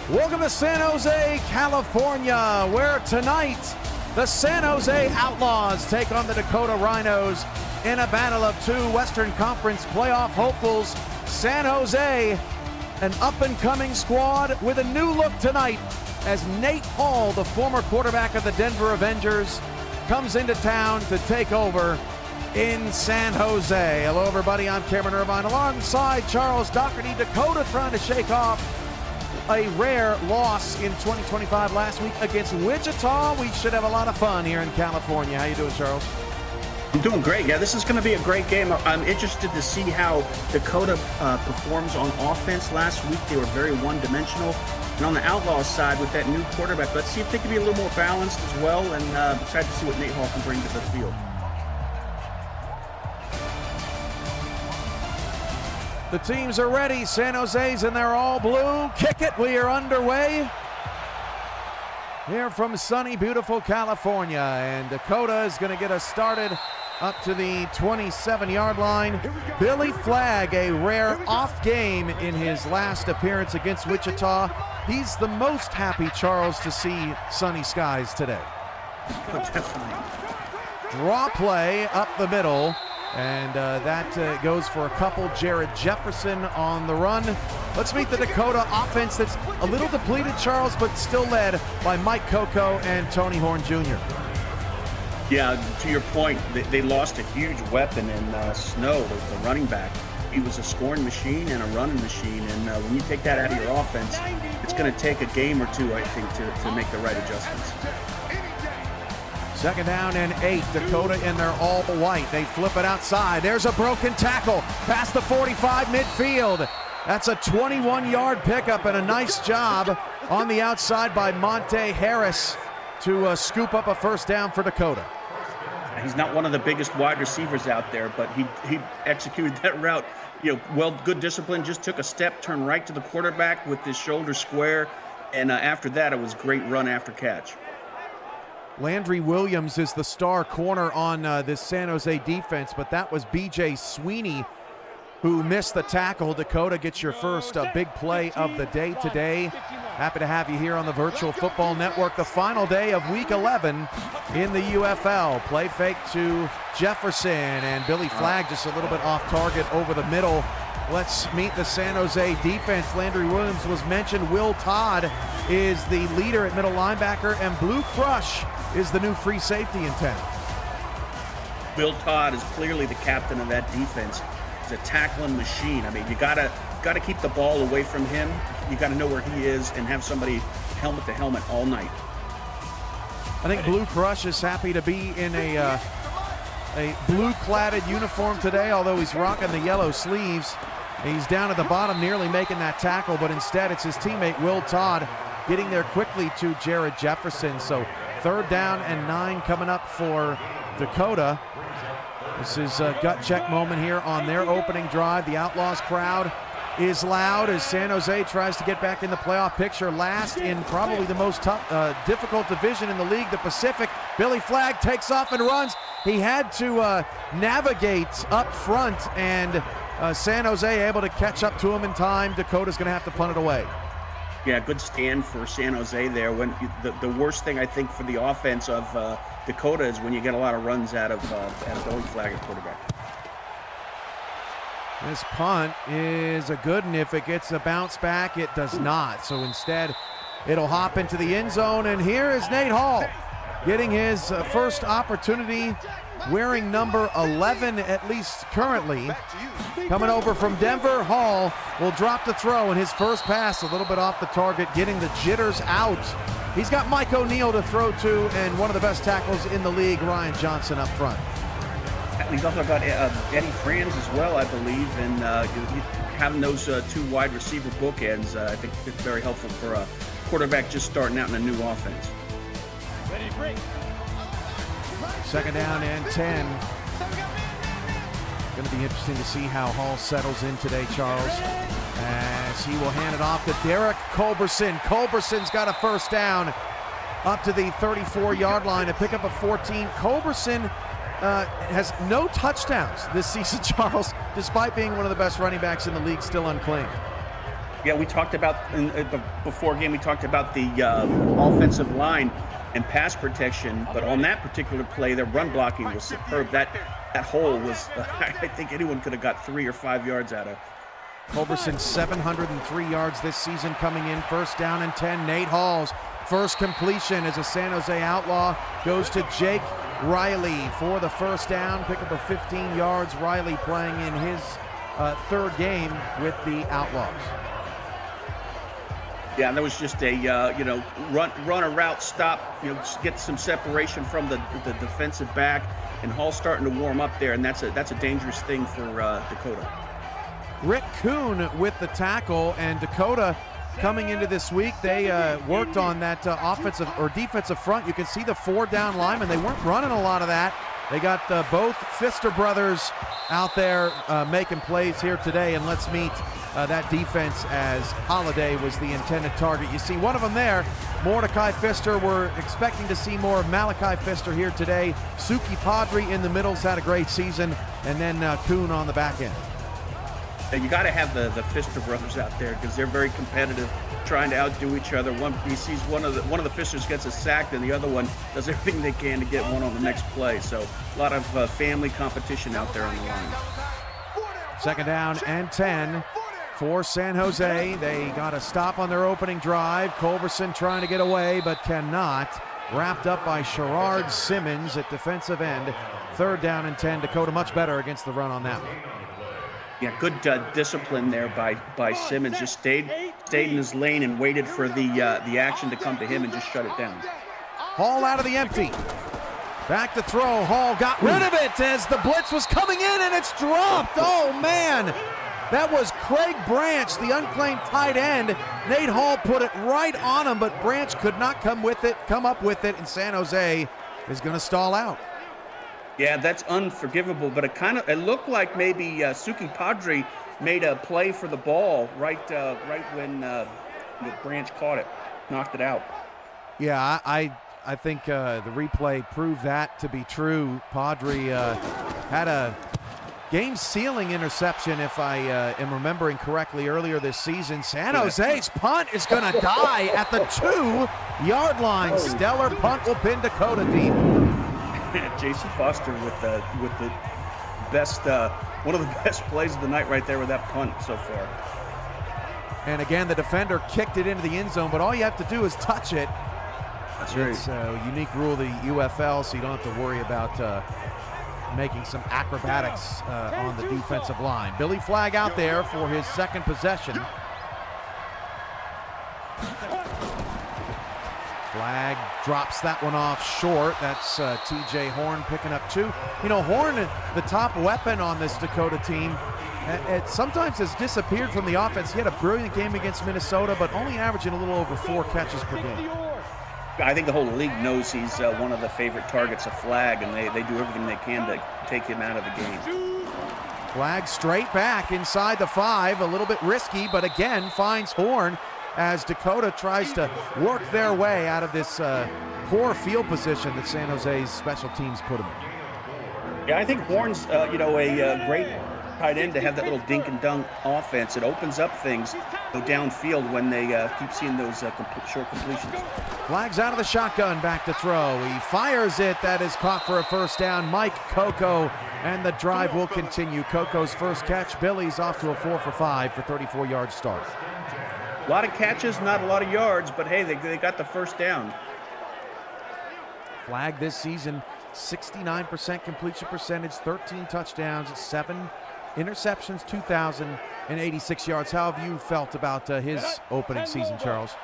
Welcome to San Jose, California, where tonight the San Jose Outlaws take on the Dakota Rhinos in a battle of two Western Conference playoff hopefuls. San Jose, an up-and-coming squad with a new look tonight as Nate Hall, the former quarterback of the Denver Avengers, comes into town to take over in San Jose. Hello, everybody. I'm Cameron Irvine alongside Charles Doherty. Dakota trying to shake off a rare loss in 2025 last week against Wichita. We should have a lot of fun here in California. How you doing, Charles? I'm doing great. Yeah, this is going to be a great game. I'm interested to see how Dakota performs on offense. Last week, they were very one-dimensional. And on the Outlaws side, with that new quarterback, let's see if they can be a little more balanced as well. And excited to see what Nate Hall can bring to the field. The teams are ready. San Jose's in their all blue. Kick it. We are underway here from sunny, beautiful California. And Dakota is going to get us started up to the 27-yard line. Billy Flagg, a rare off game in his last appearance against Wichita. He's the most happy, Charles, to see sunny skies today. Definitely. Draw play up the middle. And that goes for a couple. Jared Jefferson on the run. Let's meet the Dakota offense that's a little depleted, Charles, but still led by Mike Coco and Tony Horn Jr. Yeah, to your point, they lost a huge weapon in Snow, the running back. He was a scoring machine and a running machine, and when you take that out of your offense, it's going to take a game or two, I think, to make the right adjustments. Second down and 8. Dakota in their all white. They flip it outside. There's a broken tackle past the 45 midfield. That's a 21-yard pickup and a nice job on the outside by Monte Harris to scoop up a first down for Dakota. He's not one of the biggest wide receivers out there, but he executed that route, good discipline, just took a step, turned right to the quarterback with his shoulder square, and after that, it was great run after catch. Landry Williams is the star corner on this San Jose defense, but that was B.J. Sweeney who missed the tackle. Dakota gets your first big play of the day today. Happy to have you here on the Virtual Football Network, the final day of Week 11 in the UFL. Play fake to Jefferson, and Billy Flagg just a little bit off target over the middle. Let's meet the San Jose defense. Landry Williams was mentioned. Will Todd is the leader at middle linebacker, and Blue Crush is the new free safety in town. Will Todd is clearly the captain of that defense. He's a tackling machine. I mean, you gotta keep the ball away from him. You gotta know where he is and have somebody helmet to helmet all night. I think Blue Crush is happy to be in a blue-cladded uniform today, although he's rocking the yellow sleeves. He's down at the bottom nearly making that tackle, but instead it's his teammate Will Todd getting there quickly to Jared Jefferson. So third down and 9 coming up for Dakota. This is a gut check moment here on their opening drive. The Outlaws crowd is loud as San Jose tries to get back in the playoff picture, last in probably the most difficult division in the league, the Pacific. Billy Flagg takes off and runs. He had to navigate up front, and San Jose able to catch up to him in time. Dakota's going to have to punt it away. Yeah, good stand for San Jose there. When the worst thing I think for the offense of Dakota is when you get a lot of runs out of Billy Flagg at quarterback. This punt is a good one. If it gets a bounce back, it does not. So instead, it'll hop into the end zone. And here is Nate Hall getting his first opportunity, wearing number 11 at least currently. Coming over from Denver, Hall will drop the throw, and his first pass a little bit off the target, getting the jitters out. He's got Mike O'Neill to throw to, and one of the best tackles in the league, Ryan Johnson, up front. He's also got Eddie Franz as well, I believe, and having those two wide receiver bookends, I think it's very helpful for a quarterback just starting out in a new offense. Ready to break. Second down and 10. Going to be interesting to see how Hall settles in today, Charles, as he will hand it off to Derek Culberson. Culberson's got a first down up to the 34-yard line to pick up a 14. Culberson has no touchdowns this season, Charles, despite being one of the best running backs in the league, still unclaimed. Yeah, we talked about before game. We talked about the offensive line and pass protection, but on that particular play, their run blocking was superb. That hole was, I think anyone could have got 3 or 5 yards out of. Culberson 703 yards this season coming in. First down and 10. Nate Hall's first completion as a San Jose Outlaw goes to Jake Riley for the first down. Pick up a 15 yards. Riley playing in his third game with the Outlaws. Yeah, and there was just a run a route, stop, get some separation from the defensive back, and Hall starting to warm up there, and that's a dangerous thing for Dakota. Rick Kuhn with the tackle, and Dakota coming into this week, they worked on that offensive or defensive front. You can see the 4 down linemen. They weren't running a lot of that. They got both Pfister brothers out there making plays here today, and let's meet that defense as Holiday was the intended target. You see one of them there, Mordecai Pfister. We're expecting to see more of Malachi Pfister here today. Suki Padre in the middle's had a great season, and then Kuhn on the back end. You got to have the Pfister brothers out there because they're very competitive, trying to outdo each other. He sees one of the Pfisters gets a sack, and the other one does everything they can to get one on the next play. So a lot of family competition out there on the line. Second down and 10 for San Jose. They got a stop on their opening drive. Culberson trying to get away but cannot. Wrapped up by Sherrard Simmons at defensive end. Third down and 10. Dakota much better against the run on that one. Yeah, good discipline there by Simmons. Just stayed in his lane and waited for the action to come to him and just shut it down. Hall out of the empty. Back to throw. Hall got rid of it as the blitz was coming in, and it's dropped. Oh, man. That was Craig Branch, the unclaimed tight end. Nate Hall put it right on him, but Branch could not come up with it, and San Jose is going to stall out. Yeah, that's unforgivable, but it looked like maybe Suki Padre made a play for the ball right when Branch caught it, knocked it out. Yeah, I think the replay proved that to be true. Padre had a game-sealing interception, if I am remembering correctly, earlier this season. San Jose's punt is going to die at the 2-yard line. Stellar punt will pin Dakota deep. Jason Foster with the best, one of the best plays of the night right there with that punt so far. And again, the defender kicked it into the end zone, but all you have to do is touch it. That's right. It's a unique rule of the UFL, so you don't have to worry about making some acrobatics on the defensive line. Billy Flagg out there for his second possession. Flagg drops that one off short. That's TJ Horn picking up 2. Horn, the top weapon on this Dakota team, it sometimes has disappeared from the offense. He had a brilliant game against Minnesota, but only averaging a little over 4 catches per game. I think the whole league knows he's one of the favorite targets of Flagg, and they do everything they can to take him out of the game. Flagg straight back inside the 5, a little bit risky, but again finds Horn as Dakota tries to work their way out of this poor field position that San Jose's special teams put him in. Yeah, I think Horn's a great tight end to have that little dink and dunk offense. It opens up things downfield when they keep seeing those short completions. Flagg's out of the shotgun, back to throw. He fires it. That is caught for a first down. Mike Coco, and the drive will continue. Coco's first catch. Billy's off to a 4 for 5 for 34-yard start. A lot of catches, not a lot of yards, but hey, they got the first down. Flagg this season, 69% completion percentage, 13 touchdowns, 7 interceptions, 2,086 yards. How have you felt about his opening season, Charles?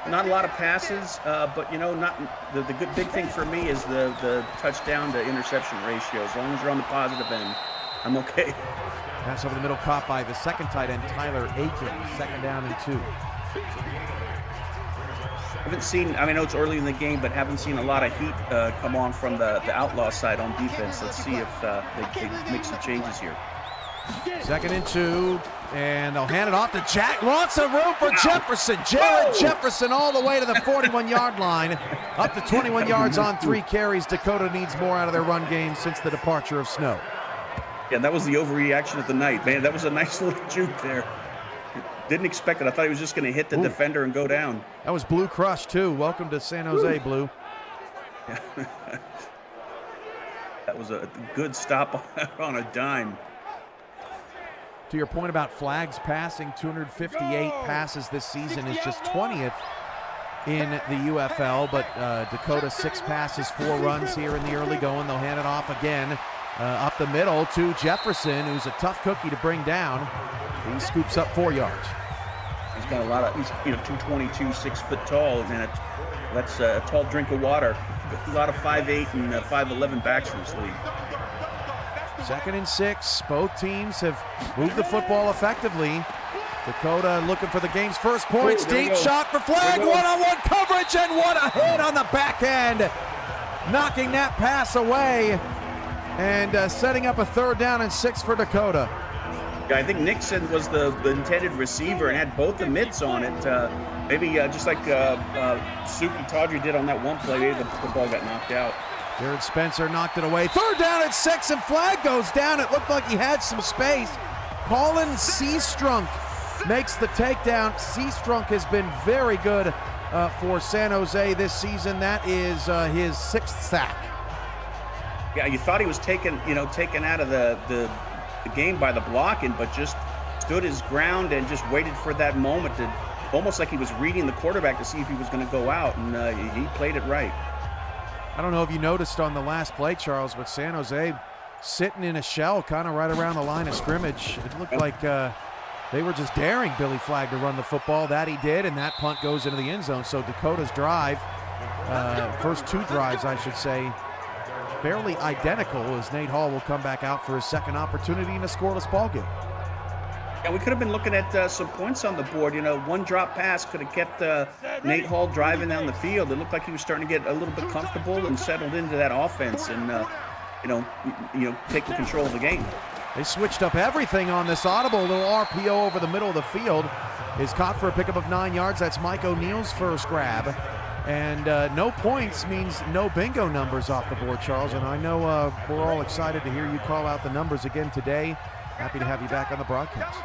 Not a lot of passes, but not the good big thing for me is the touchdown to interception ratio. As long as you're on the positive end, I'm okay. Pass over the middle caught by the second tight end, Tyler Aiken. Second down and 2. Haven't seen, I know it's early in the game, but haven't seen a lot of heat come on from the Outlaw side on defense. Let's see if they make some changes here. Second and 2, and they'll hand it off to Jack. Lots of room for Jefferson. Jared Jefferson all the way to the 41-yard line. Up to 21 yards on 3 carries. Dakota needs more out of their run game since the departure of Snow. Yeah, that was the overreaction of the night, man. That was a nice little juke there. Didn't expect it. I thought he was just going to hit the defender and go down. That was Blue Crush, too. Welcome to San Jose, Blue. Yeah. That was a good stop on a dime. To your point about Flags passing, 258 passes this season is just 20th in the UFL, but Dakota 6 passes, 4 runs here in the early going. They'll hand it off again up the middle to Jefferson, who's a tough cookie to bring down. He scoops up 4 yards. He's got a lot of, he's 222, 6 foot tall, and that's a tall drink of water. A lot of 5'8" and 5'11" backs in this league. 2nd and 6. Both teams have moved the football effectively. Dakota looking for the game's first points. Deep shot for Flag. One-on-one coverage, and what a hit on the back end. Knocking that pass away and setting up a 3rd down and 6 for Dakota. Yeah, I think Nixon was the intended receiver and had both the mitts on it. Maybe just like Suki Tawdry did on that one play, maybe the ball got knocked out. Jared Spencer knocked it away. 3rd down and 6, and Flag goes down. It looked like he had some space. Colin Seastrunk makes the takedown. Seastrunk has been very good for San Jose this season. That is his 6th sack. Yeah, you thought he was taken out of the game by the blocking, but just stood his ground and just waited for that moment, to almost like he was reading the quarterback to see if he was going to go out, and he played it right. I don't know if you noticed on the last play, Charles, but San Jose sitting in a shell kind of right around the line of scrimmage. It looked like they were just daring Billy Flag to run the football. That he did, and that punt goes into the end zone. So Dakota's drive, first 2 drives, I should say, fairly identical, as Nate Hall will come back out for his 2nd opportunity in a scoreless ball game. Yeah, we could have been looking at some points on the board. One drop pass could have kept Nate Hall driving down the field. It looked like he was starting to get a little bit comfortable and settled into that offense, and taking control of the game. They switched up everything on this audible. Little RPO over the middle of the field is caught for a pickup of 9 yards. That's Mike O'Neill's first grab. And no points means no bingo numbers off the board, Charles. And I know we're all excited to hear you call out the numbers again today. Happy to have you back on the broadcast.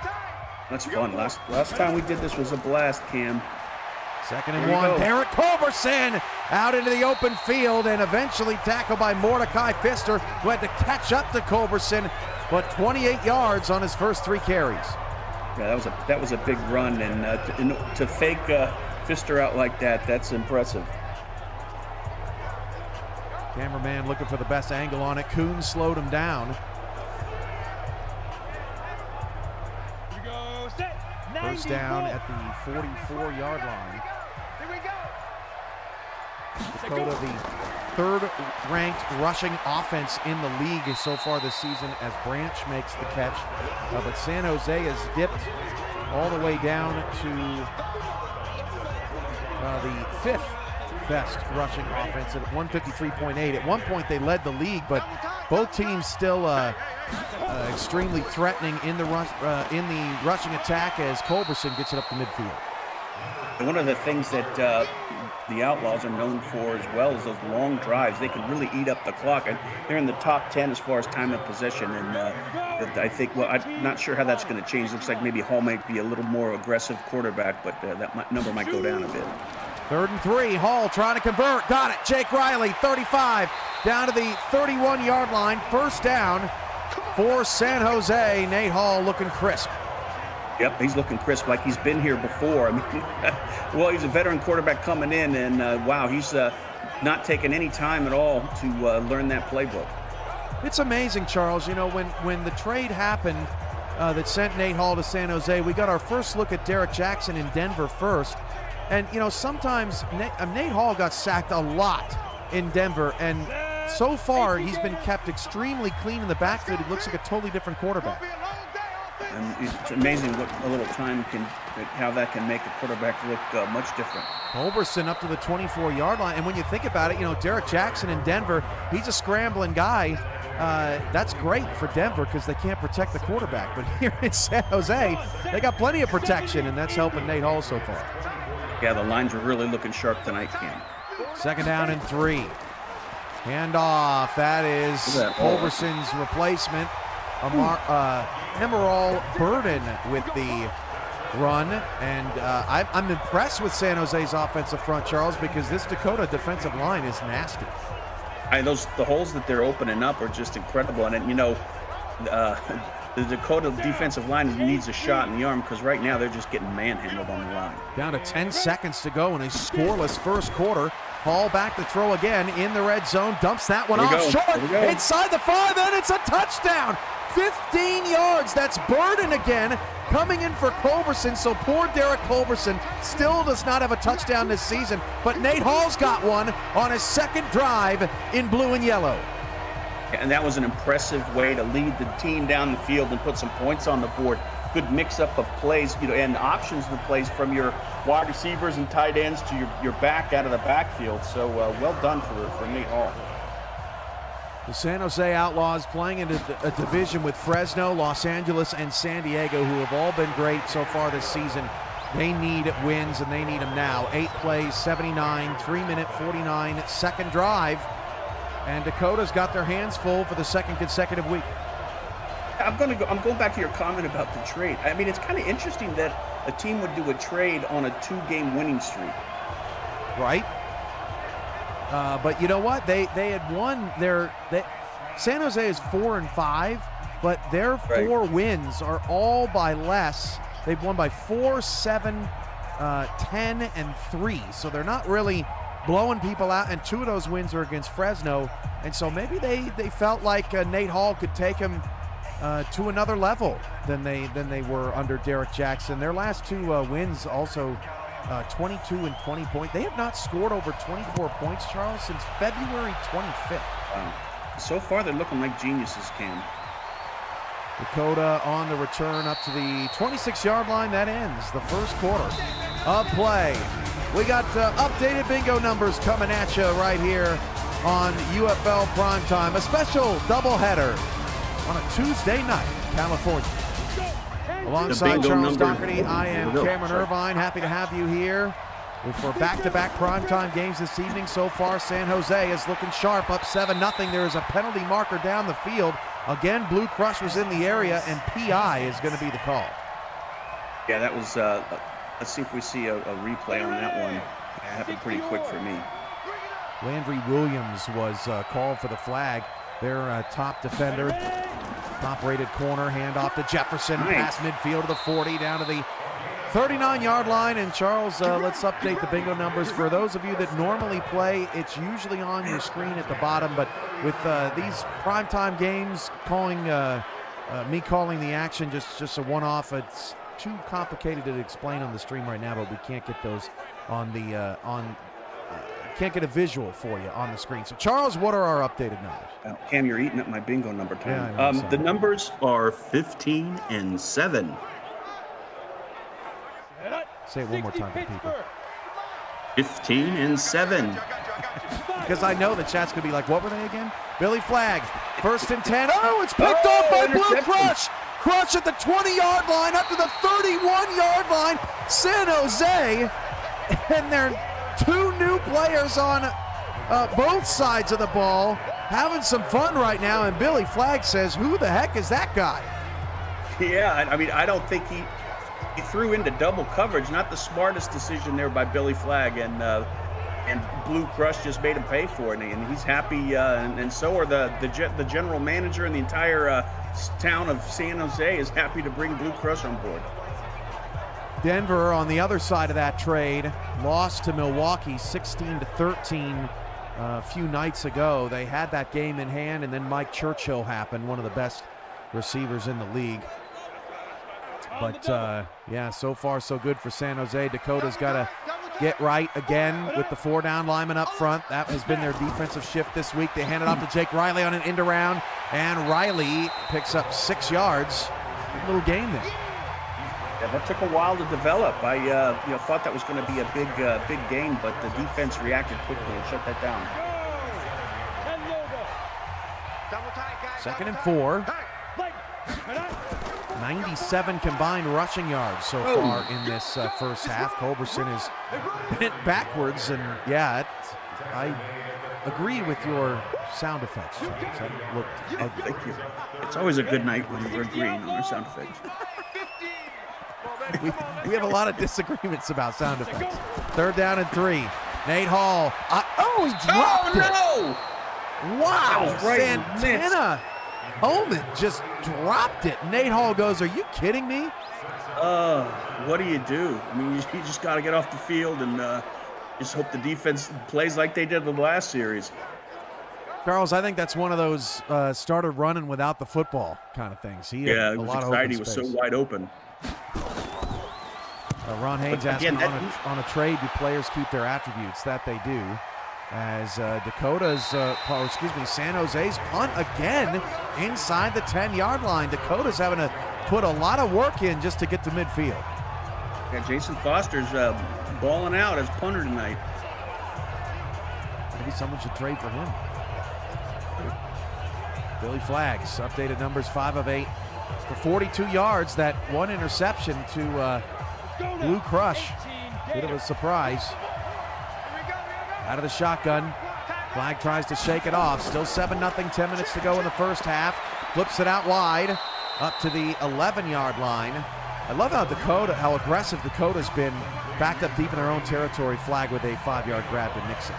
That's fun. Last time we did this was a blast, Cam. 2nd and 1. Derek Culberson out into the open field, and eventually tackled by Mordecai Pfister, who had to catch up to Culberson, but 28 yards on his first 3 carries. Yeah, that was a big run, and to fake Pfister out like that, that's impressive. Cameraman looking for the best angle on it. Coons slowed him down. First down at the 44-yard line. Here we go. Dakota, the 3rd-ranked rushing offense in the league so far this season, as Branch makes the catch. But San Jose has dipped all the way down to the 5th best rushing offense at 153.8. At one point they led the league, but both teams still extremely threatening in the rushing attack as Culberson gets it up the midfield. And one of the things that the Outlaws are known for as well is those long drives. They can really eat up the clock, and they're in the top 10 as far as time of possession. And I think, well, I'm not sure how that's going to change. Looks like maybe Hall might be a little more aggressive quarterback, but that number might go down a bit. 3rd and 3. Hall trying to convert. Got it. Jake Riley, 35, down to the 31-yard line. First down for San Jose. Nate Hall looking crisp. Yep, he's looking crisp, like he's been here before. I mean, well, he's a veteran quarterback coming in, and wow, he's not taking any time at all to learn that playbook. It's amazing, Charles. When the trade happened that sent Nate Hall to San Jose, we got our first look at Derek Jackson in Denver first. And, sometimes Nate Hall got sacked a lot in Denver, and so far he's been kept extremely clean in the backfield. He looks like a totally different quarterback. And it's amazing what a little time how that can make a quarterback look much different. Culberson up to the 24-yard line. And when you think about it, Derek Jackson in Denver, he's a scrambling guy. That's great for Denver because they can't protect the quarterback. But here in San Jose, they got plenty of protection, and that's helping Nate Hall so far. Yeah, the lines are really looking sharp tonight, Cam. 2nd down and 3. Handoff. That is Culberson's replacement. Emerald Burden with the run, and I'm impressed with San Jose's offensive front, Charles, because this Dakota defensive line is nasty. The holes that they're opening up are just incredible, and you know, the Dakota defensive line needs a shot in the arm because right now they're just getting manhandled on the line. Down to 10 seconds to go in a scoreless first quarter. Hall back to throw again in the red zone, dumps that one off short, inside the 5, and it's a touchdown. 15 yards, that's Burden again, coming in for Culberson, so poor Derek Culberson still does not have a touchdown this season, but Nate Hall's got one on his second drive in blue and yellow. And that was an impressive way to lead the team down the field and put some points on the board. Good mix-up of plays, you know, and options of plays from your wide receivers and tight ends to your back out of the backfield. So well done for Nate Hall. The San Jose Outlaws playing in a division with Fresno, Los Angeles, and San Diego, who have all been great so far this season. They need wins, and they need them now. 8 plays, 79, 3-minute 49 second drive. And Dakota's got their hands full for the second consecutive week. I'm going back to your comment about the trade. I mean, it's kind of interesting that a team would do a trade on a 2-game winning streak. Right. But you know what? They had won San Jose is 4-5, but their 4 wins are all by less. They've won by 4, 7, 10, and 3. So they're not really blowing people out, and 2 of those wins are against Fresno. And so maybe they felt like Nate Hall could take them to another level than they were under Derek Jackson. Their last 2 wins also 22 and 20 points. They have not scored over 24 points, Charles, since February 25th. So far, they're looking like geniuses, Cam. Dakota on the return up to the 26-yard line. That ends the first quarter of play. We got updated bingo numbers coming at you right here on UFL Primetime. A special doubleheader on a Tuesday night in California. Alongside Charles Doherty, I am Cameron Irvine. Happy to have you here for back-to-back primetime games this evening. So far, San Jose is looking sharp, up 7-0. There is a penalty marker down the field. Again, Blue Crush was in the area, and PI is going to be the call. Yeah, that was, let's see if we see a replay on that one. It happened pretty quick for me. Landry Williams was called for the flag. Their top defender, top-rated corner, handoff to Jefferson, past midfield to the 40, down to the 39-yard line. And Charles, let's update the bingo numbers. For those of you that normally play, it's usually on your screen at the bottom, but with these primetime games, me calling the action just a one-off, it's too complicated to explain on the stream right now, but we can't get those on the can't get a visual for you on the screen. So, Charles, what are our updated numbers? Cam, you're eating up my bingo number time. Yeah, the numbers are 15 and 7. Say it one more time for people. 15 and 7. Because I know the chat's going to be like, what were they again? Billy Flagg, 1st and 10. Oh, it's picked off by Blue Crush. Crush at the 20-yard line, up to the 31-yard line. San Jose, and they're 2 new players on both sides of the ball, having some fun right now, and Billy Flagg says, who the heck is that guy? Yeah, I mean, I don't think he threw into double coverage. Not the smartest decision there by Billy Flagg, and Blue Crush just made him pay for it, and he's happy, and so are the general manager and the entire town of San Jose is happy to bring Blue Crush on board. Denver on the other side of that trade lost to Milwaukee 16-13 a few nights ago. They had that game in hand, and then Mike Churchill happened, one of the best receivers in the league. But yeah, so far so good for San Jose. Dakota's got to get right again with the 4-down lineman up front. That has been their defensive shift this week. They hand it off to Jake Riley on an end around, and Riley picks up 6 yards. Little gain there. Yeah, that took a while to develop. I thought that was going to be a big game, but the defense reacted quickly and shut that down. 2nd and 4. 97 combined rushing yards so far in this first half. Culberson is bent backwards, and yeah, I agree with your sound effects. That looked ugly. Thank you. It's always a good night when we're agreeing on our sound effects. we have a lot of disagreements about sound effects. 3rd down and 3. Nate Hall. He dropped it. No! Wow, That was right in the Santana Holman just dropped it. Nate Hall goes, are you kidding me? What do you do? I mean, you just got to get off the field and just hope the defense plays like they did the last series. Charles, I think that's one of those started running without the football kind of things. It was exciting. He was so wide open. Ron Haynes asking on a trade, do players keep their attributes? That they do. As San Jose's punt again inside the 10-yard line. Dakota's having to put a lot of work in just to get to midfield. Yeah, Jason Foster's balling out as punter tonight. Maybe someone should trade for him. Billy Flaggs, updated numbers 5 of 8 for 42 yards. That one interception to Blue Crush. Bit of a surprise. Out of the shotgun. Flagg tries to shake it off. Still 7-0, 10 minutes to go in the first half. Flips it out wide, up to the 11-yard line. I love how aggressive Dakota's been, backed up deep in their own territory. Flagg with a 5-yard grab to Nixon.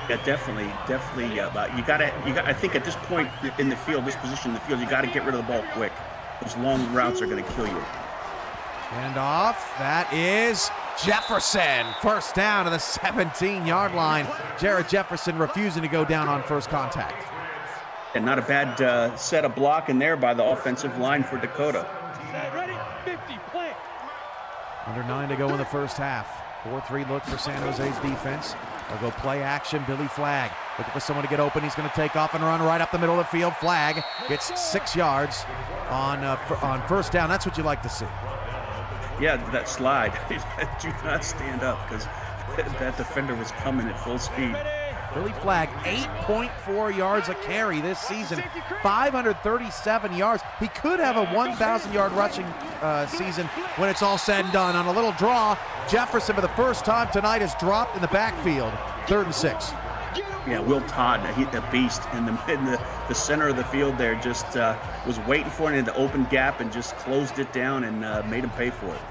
Yeah, definitely. You got. I think at this point in the field, this position in the field, you got to get rid of the ball quick. Those long routes are going to kill you. And off. That is Jefferson. First down to the 17-yard line. Jared Jefferson refusing to go down on first contact. And not a bad set of blocking there by the offensive line for Dakota. Ready? 50, play. Under 9 to go in the first half. 4-3 look for San Jose's defense. They'll go play action. Billy Flagg looking for someone to get open. He's going to take off and run right up the middle of the field. Flagg gets 6 yards on first down. That's what you like to see. Yeah, that slide. Do not stand up because that defender was coming at full speed. Billy Flagg, 8.4 yards a carry this season, 537 yards. He could have a 1,000-yard rushing season when it's all said and done. On a little draw, Jefferson for the first time tonight is dropped in the backfield. 3rd and 6. Yeah, Will Todd, the beast in the center of the field there, just was waiting for it in the open gap and just closed it down and made him pay for it.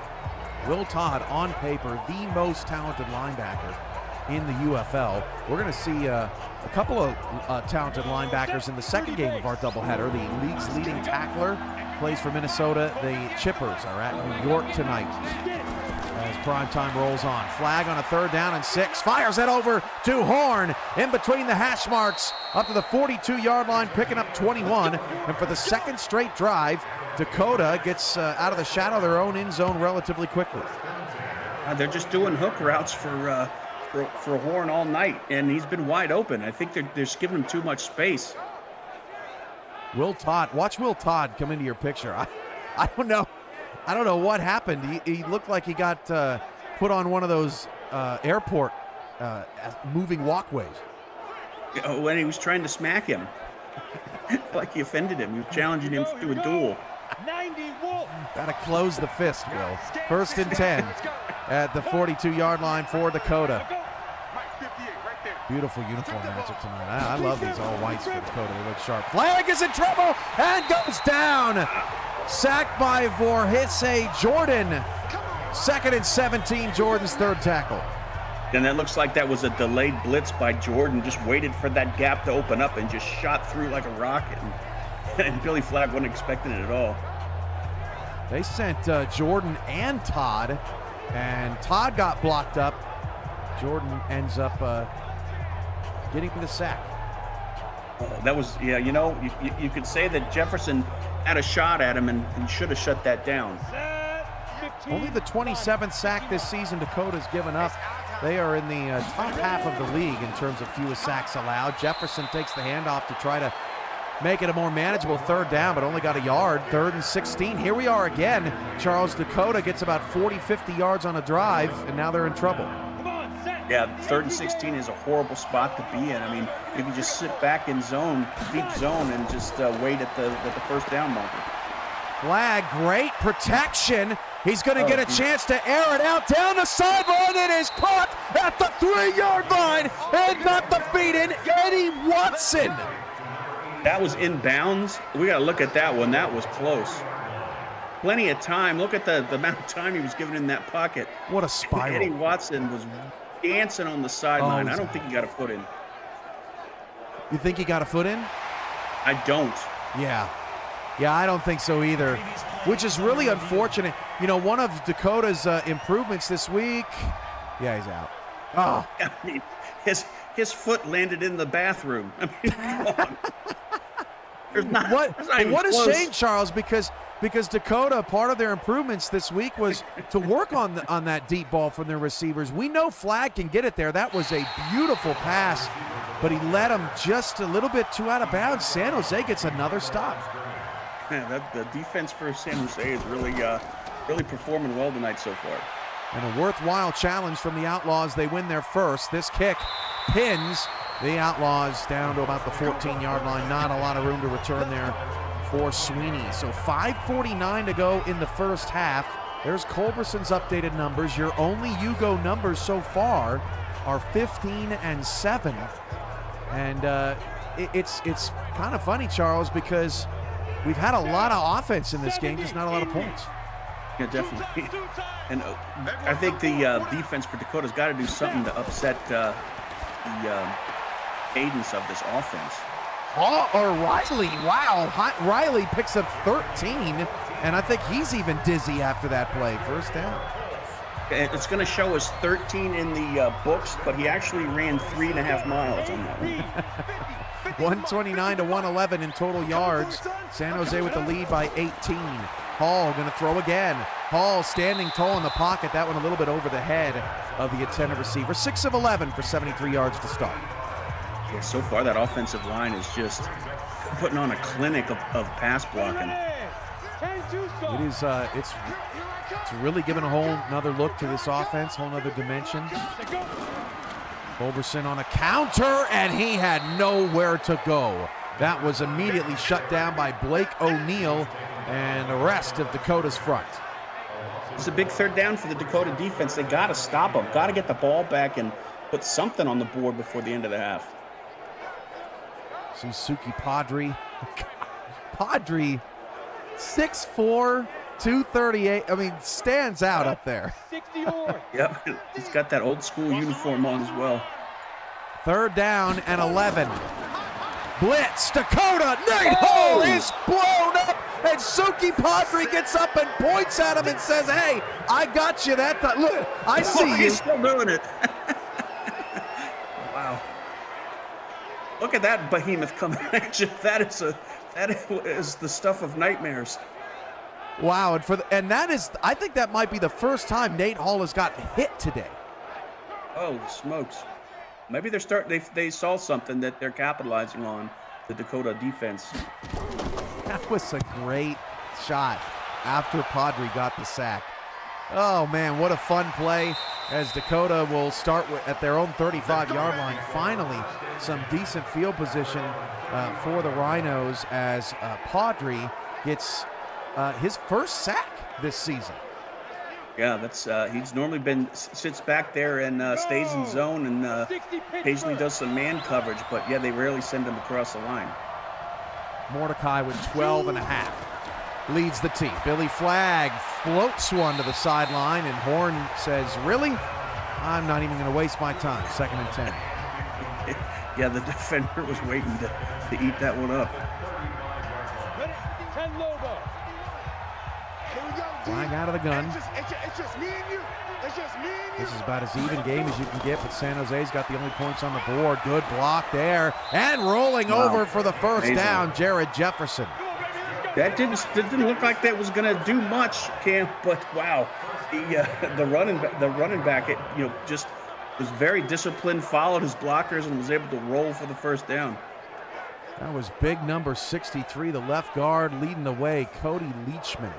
Will Todd, on paper, the most talented linebacker in the UFL. We're going to see a couple of talented linebackers in the second game of our doubleheader. The league's leading tackler plays for Minnesota. The Chippers are at New York tonight as Primetime rolls on. Flagg on a 3rd down and 6. Fires it over to Horn in between the hash marks up to the 42-yard line, picking up 21. And for the second straight drive, Dakota gets out of the shadow of their own end zone relatively quickly. They're just doing hook routes for Horn all night, and he's been wide open. I think they're just giving him too much space. Will Todd, watch Will Todd come into your picture. I don't know what happened. He looked like he got put on one of those airport moving walkways. When he was trying to smack him, like he offended him. He was challenging him to a duel. 90 Wolf. Gotta close the fist, Will. 1st and 10 at the 42-yard line for Dakota. Beautiful uniform matchup tonight. I love these all whites for Dakota. They look sharp. Flagg is in trouble and goes down. Sacked by Vorhise Jordan. 2nd and 17, Jordan's 3rd tackle. And that looks like that was a delayed blitz by Jordan. Just waited for that gap to open up and just shot through like a rocket. And Billy Flagg wasn't expecting it at all. They sent Jordan and Todd, and Todd got blocked up. Jordan ends up getting the sack. That was, you could say that Jefferson had a shot at him and should have shut that down. Only the 27th sack this season Dakota's given up. They are in the top half of the league in terms of fewest sacks allowed. Jefferson takes the handoff to try to make it a more manageable 3rd down, but only got a yard. 3rd and 16. Here we are again. Charles, Dakota gets about 40, 50 yards on a drive, and now they're in trouble. Yeah, 3rd and 16 is a horrible spot to be in. I mean, you can just sit back in zone, deep zone, and just wait at the first down marker. Flagg, great protection. He's going to get a chance to air it out down the sideline. It is caught at the 3-yard line and not defeated. Eddie Watson. That was in bounds. We got to look at that one. That was close. plenty of time. Look at the amount of time he was given in that pocket. What a spiral. Eddie Watson was dancing on the sideline. Oh, I don't think he got a foot in. You think he got a foot in? I don't. Yeah. Yeah, I don't think so either, which is really unfortunate. You know, one of Dakota's improvements this week, yeah, he's out. Oh. I mean, his foot landed in the bathroom. I mean, come on. What a shame, Charles, because Dakota, part of their improvements this week was to work on that deep ball from their receivers. We know Flag can get it there. That was a beautiful pass, but he led him just a little bit too out of bounds. San Jose gets another stop. Yeah, the defense for San Jose is really performing well tonight so far. And a worthwhile challenge from the Outlaws. They win their first. This kick pins the Outlaws down to about the 14-yard line. Not a lot of room to return there for Sweeney. So 5:49 to go in the first half. There's Culberson's updated numbers. Your only Yugo numbers so far are 15 and 7. And it's kind of funny, Charles, because we've had a lot of offense in this game, just not a lot of points. Yeah, definitely. And I think the defense for Dakota's got to do something to upset the cadence of this offense. Oh, or Riley, wow. Riley picks up 13, and I think he's even dizzy after that play. First down. It's going to show us 13 in the books, but he actually ran 3.5 miles on that one. 129 to 111 in total yards. San Jose with the lead by 18. Hall going to throw again. Hall standing tall in the pocket. That one a little bit over the head of the intended receiver. 6 of 11 for 73 yards to start. Yeah, so far that offensive line is just putting on a clinic of pass blocking. It is. It's really giving a whole another look to this offense, whole another dimension. Culberson on a counter, and he had nowhere to go. That was immediately shut down by Blake O'Neal and the rest of Dakota's front. It's a big third down for the Dakota defense. They got to stop them. Got to get the ball back and put something on the board before the end of the half. See Suki Padre. Padre, 6'4", 238. I mean, stands out up there. Yep, he's got that old school uniform on as well. Third down and 11. Blitz, Dakota, Nate Hall is blown up, and Suki Padre gets up and points at him and says, hey, I got you that time. Look, I see you. He's still doing it. Wow. Look at that behemoth coming at you. That is the stuff of nightmares. Wow, and that is, I think that might be the first time Nate Hall has gotten hit today. Oh, smokes. Maybe they saw something that they're capitalizing on, the Dakota defense. That was a great shot after Padre got the sack. Oh, man, what a fun play as Dakota will start at their own 35-yard line. Finally, some decent field position for the Rhinos as Padre gets his first sack this season. Yeah, that's he's normally sits back there and stays in zone and occasionally does some man coverage, but yeah, they rarely send him across the line. Mordecai with 12 and a half leads the team. Billy Flagg floats one to the sideline, and Horn says, really? I'm not even going to waste my time. 2nd and 10. Yeah, the defender was waiting to eat that one up. Flag out of the gun. This is about as even game as you can get, but San Jose's got the only points on the board. Good block there. And rolling over for the first down, Jared Jefferson. That didn't look like that was going to do much, Cam, but wow. The running back, just was very disciplined, followed his blockers, and was able to roll for the first down. That was big number 63, the left guard, leading the way, Cody Leachman.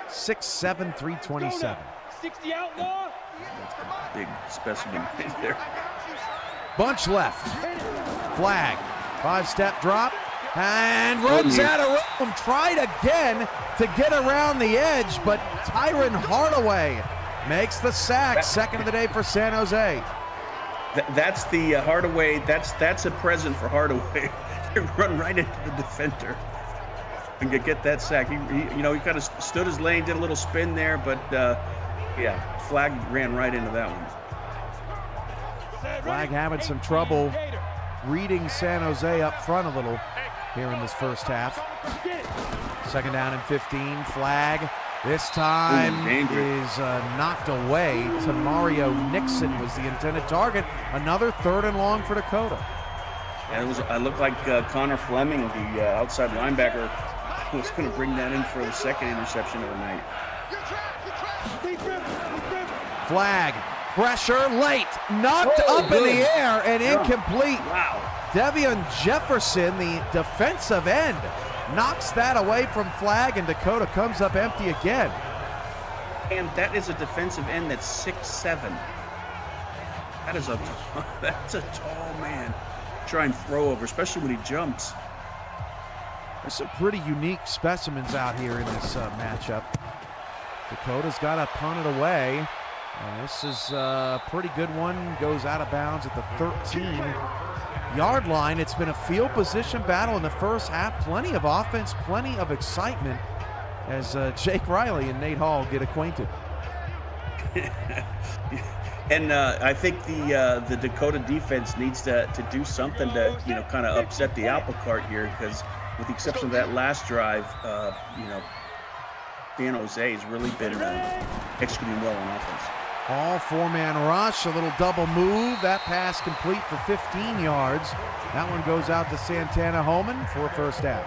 6'7", 327. 60 Outlaw. That's a big specimen right there. Bunch left. Flag. 5-step drop. And runs out of room. Tried again to get around the edge, but Tyron Hardaway makes the sack. Second of the day for San Jose. That's the Hardaway. That's a present for Hardaway. Run right into the defender. and get that sack. He kind of stood his lane, did a little spin there, but yeah, flag ran right into that one. Flag having some trouble reading San Jose up front a little here in this first half. Second down and 15. Flag this time is knocked away. Tamario Nixon was the intended target. Another 3rd and long for Dakota. And it looked like Connor Fleming, the outside linebacker, was going to bring that in for the second interception of the night. Flag, pressure, late, knocked up in the air and incomplete. Wow. Devion Jefferson, the defensive end, knocks that away from Flag, and Dakota comes up empty again. And that is a defensive end that's 6'7". That's a tall man. Try and throw over, especially when he jumps. There's some pretty unique specimens out here in this matchup. Dakota's got to punt it away. This is a pretty good one. Goes out of bounds at the 13-yard line. It's been a field position battle in the first half. Plenty of offense, plenty of excitement as Jake Riley and Nate Hall get acquainted. And I think the Dakota defense needs to do something to kind of upset the apple cart here, because with the exception of that last drive, San Jose has really been executing well on offense. All 4-man rush, a little double move. That pass complete for 15 yards. That one goes out to Santana Holman for a first down.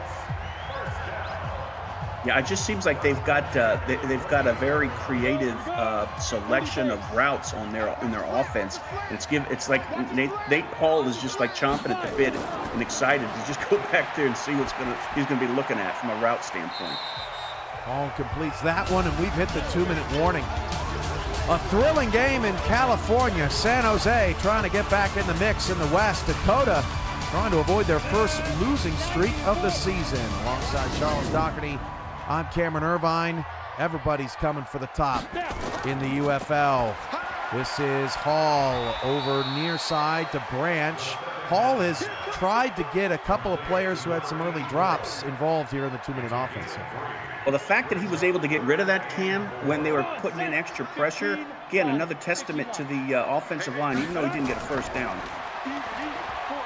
Yeah, it just seems like they've got a very creative selection of routes in their offense. It's like Nate Hall is just like chomping at the bit and excited to just go back there and see he's gonna be looking at from a route standpoint. Hall completes that one, and we've hit the 2-minute warning. A thrilling game in California. San Jose trying to get back in the mix in the West. Dakota trying to avoid their first losing streak of the season. Alongside Charles Doherty, I'm Cameron Irvine. Everybody's coming for the top in the UFL. This is Hall over near side to Branch. Hall has tried to get a couple of players who had some early drops involved here in the 2-minute offense so far. Well, the fact that he was able to get rid of that, Cam, when they were putting in extra pressure, again, another testament to the offensive line, even though he didn't get a first down.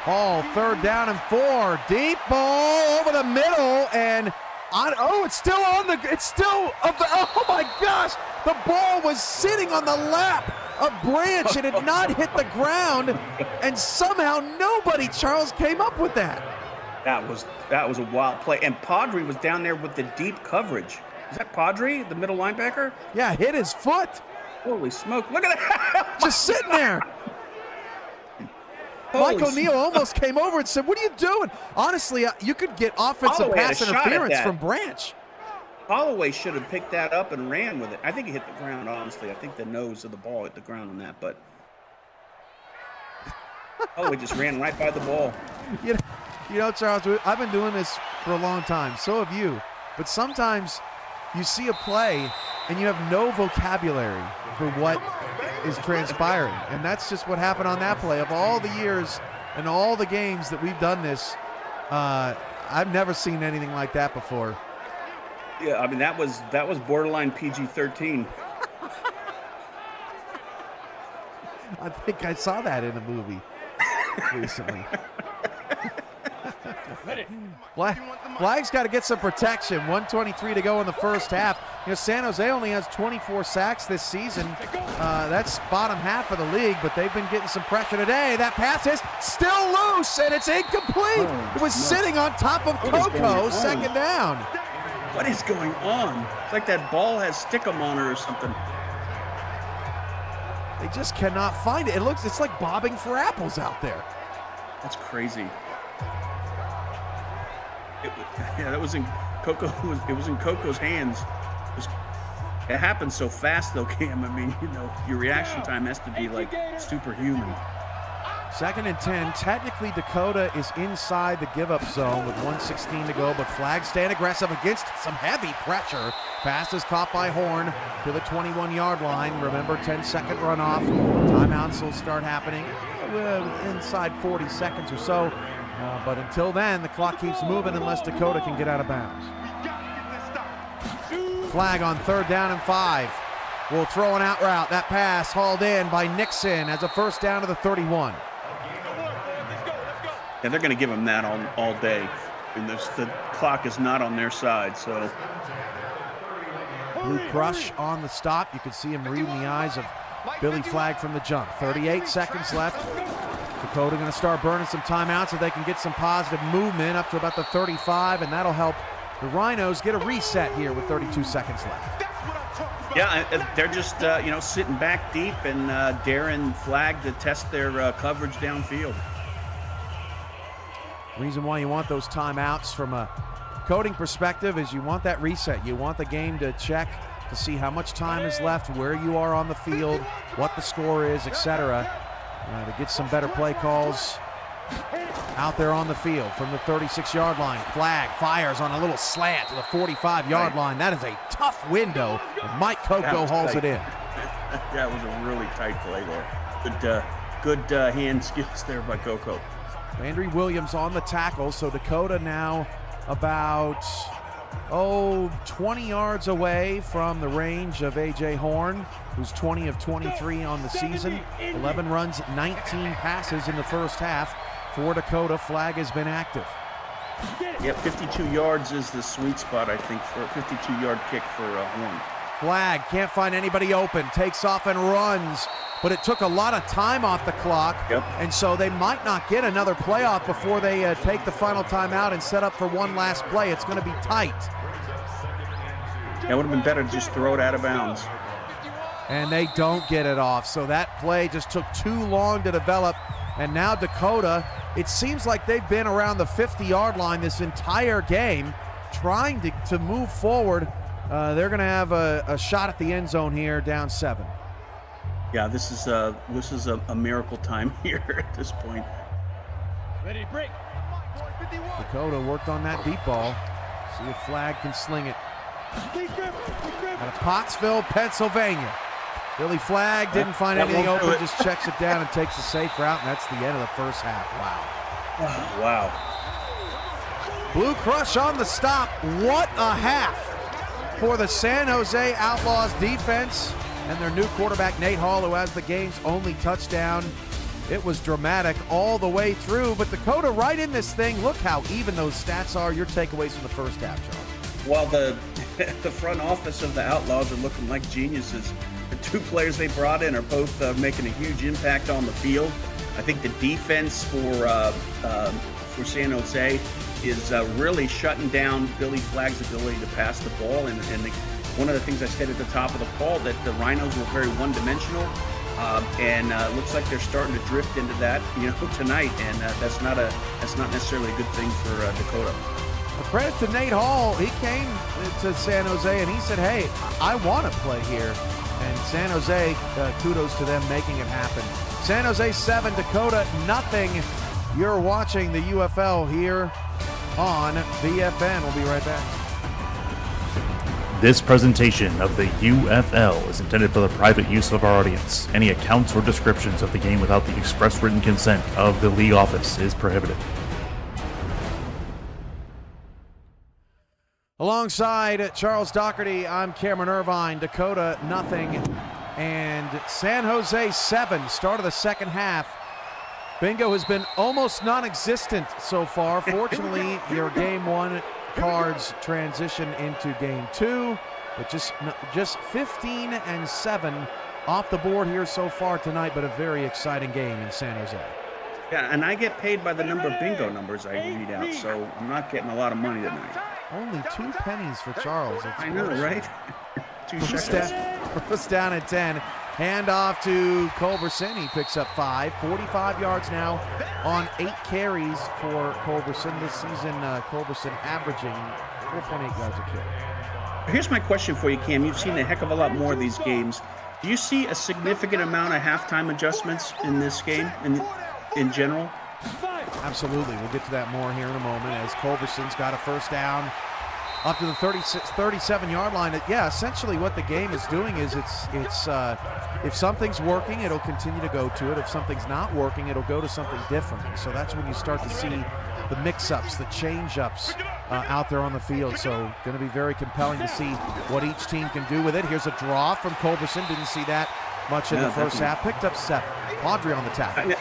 Hall, 3rd down and 4. Deep ball over the middle, and it's still oh my gosh, the ball was sitting on the lap of Branch. It had not hit the ground, and somehow nobody, Charles, came up with that. That was a wild play, and Padre was down there with the deep coverage. Is that Padre, the middle linebacker? Yeah, hit his foot. Holy smoke, look at that. Just sitting there. Mike O'Neill almost came over and said, "What are you doing?" Honestly, you could get offensive pass interference from Branch. Holloway should have picked that up and ran with it. I think he hit the ground, honestly. I think the nose of the ball hit the ground on that, but Holloway just ran right by the ball. You know, Charles, I've been doing this for a long time. So have you. But sometimes you see a play and you have no vocabulary for what is transpiring. And that's just what happened on that play. Of all the years and all the games that we've done this, I've never seen anything like that before. Yeah, I mean, that was borderline PG-13. I think I saw that in a movie recently. Flag's got to get some protection. 1:23 to go in the first half. San Jose only has 24 sacks this season. That's bottom half of the league, but they've been getting some pressure today. That pass is still loose, and it's incomplete. It was sitting on top of Coco. Second down. What is going on? It's like that ball has stickum on it or something. They just cannot find it. It's like bobbing for apples out there. That's crazy. That was in Coco. It was in Coco's hands. It happened so fast, though, Cam. I mean, your reaction time has to be like superhuman. 2nd and 10. Technically, Dakota is inside the give-up zone with 1:16 to go, but Flag staying aggressive against some heavy pressure. Pass is caught by Horn to the 21-yard line. Remember, 10-second runoff. Timeouts will start happening inside 40 seconds or so. But until then, the clock keeps moving unless Dakota can get out of bounds. Flag on 3rd down and 5. Will throw an out route. That pass hauled in by Nixon as a first down to the 31. Yeah, they're going to give him that all day. And the clock is not on their side, so. Blue Crush on the stop. You can see him reading the eyes of Billy Flag from the jump. 38 seconds left. Dakota going to start burning some timeouts so they can get some positive movement up to about the 35, and that'll help the Rhinos get a reset here with 32 seconds left. Yeah, they're just, sitting back deep and daring Flag to test their coverage downfield. Reason why you want those timeouts from a coding perspective is you want that reset. You want the game to check to see how much time is left, where you are on the field, what the score is, etc. To get some better play calls out there on the field from the 36-yard line. Flag fires on a little slant to the 45-yard line. That is a tough window, and Mike Coco hauls it in. That was a really tight play there. Good hand skills there by Coco. Landry Williams on the tackle, so Dakota now about 20 yards away from the range of A.J. Horn, who's 20 of 23 on the season. 11 runs, 19 passes in the first half for Dakota. Flag has been active. Yep, 52 yards is the sweet spot, I think, for a 52-yard kick for Horn. Flag can't find anybody open, takes off and runs, but it took a lot of time off the clock, and so they might not get another playoff before they take the final timeout and set up for one last play. It's going to be tight. It would have been better to just throw it out of bounds. And they don't get it off, so that play just took too long to develop, and now Dakota, it seems like they've been around the 50-yard line this entire game, trying to move forward. They're going to have a shot at the end zone here, down 7. Yeah, this is a miracle time here at this point. Ready, break. Dakota worked on that deep ball. See if Flag can sling it. Out of Pottsville, Pennsylvania. Billy Flag didn't find anything open, just checks it down and takes a safe route, and that's the end of the first half. Wow. Blue Crush on the stop. What a half for the San Jose Outlaws defense and their new quarterback, Nate Hall, who has the game's only touchdown. It was dramatic all the way through, but Dakota right in this thing. Look how even those stats are. Your takeaways from the first half, Charles. While the front office of the Outlaws are looking like geniuses, the two players they brought in are both making a huge impact on the field. I think the defense for San Jose is really shutting down Billy Flag's ability to pass the ball. And one of the things I said at the top of the call, that the Rhinos were very one-dimensional, and looks like they're starting to drift into that, tonight. And that's not necessarily a good thing for Dakota. Well, credit to Nate Hall. He came to San Jose and he said, "Hey, I want to play here." And San Jose, kudos to them making it happen. San Jose 7, Dakota nothing. You're watching the UFL here on BFN. We'll be right back. This presentation of the UFL is intended for the private use of our audience. Any accounts or descriptions of the game without the express written consent of the league office is prohibited. Alongside Charles Doherty, I'm Cameron Irvine. Dakota nothing, and San Jose 7. Start of the second half. Bingo has been almost non-existent so far. Fortunately, your game 1 cards transition into game 2, but just 15 and 7 off the board here so far tonight, but a very exciting game in San Jose. Yeah, and I get paid by the number of bingo numbers I read out, so I'm not getting a lot of money tonight. Only 2 pennies for Charles. I know, right? 2 shekels. First down at 10. Hand off to Culberson. He picks up 5. 45 yards now on 8 carries for Culberson. This season, Culberson averaging 4.8 yards a carry. Here's my question for you, Cam. You've seen a heck of a lot more of these games. Do you see a significant amount of halftime adjustments in this game in general? Absolutely. We'll get to that more here in a moment as Culberson's got a first down up to the 37-yard line. Yeah, essentially what the game is doing is it's if something's working, it'll continue to go to it. If something's not working, it'll go to something different. So that's when you start to see the mix-ups, the change-ups out there on the field. So going to be very compelling to see what each team can do with it. Here's a draw from Culberson. Didn't see that much in the first half. Picked up 7. Audrey on the tackle.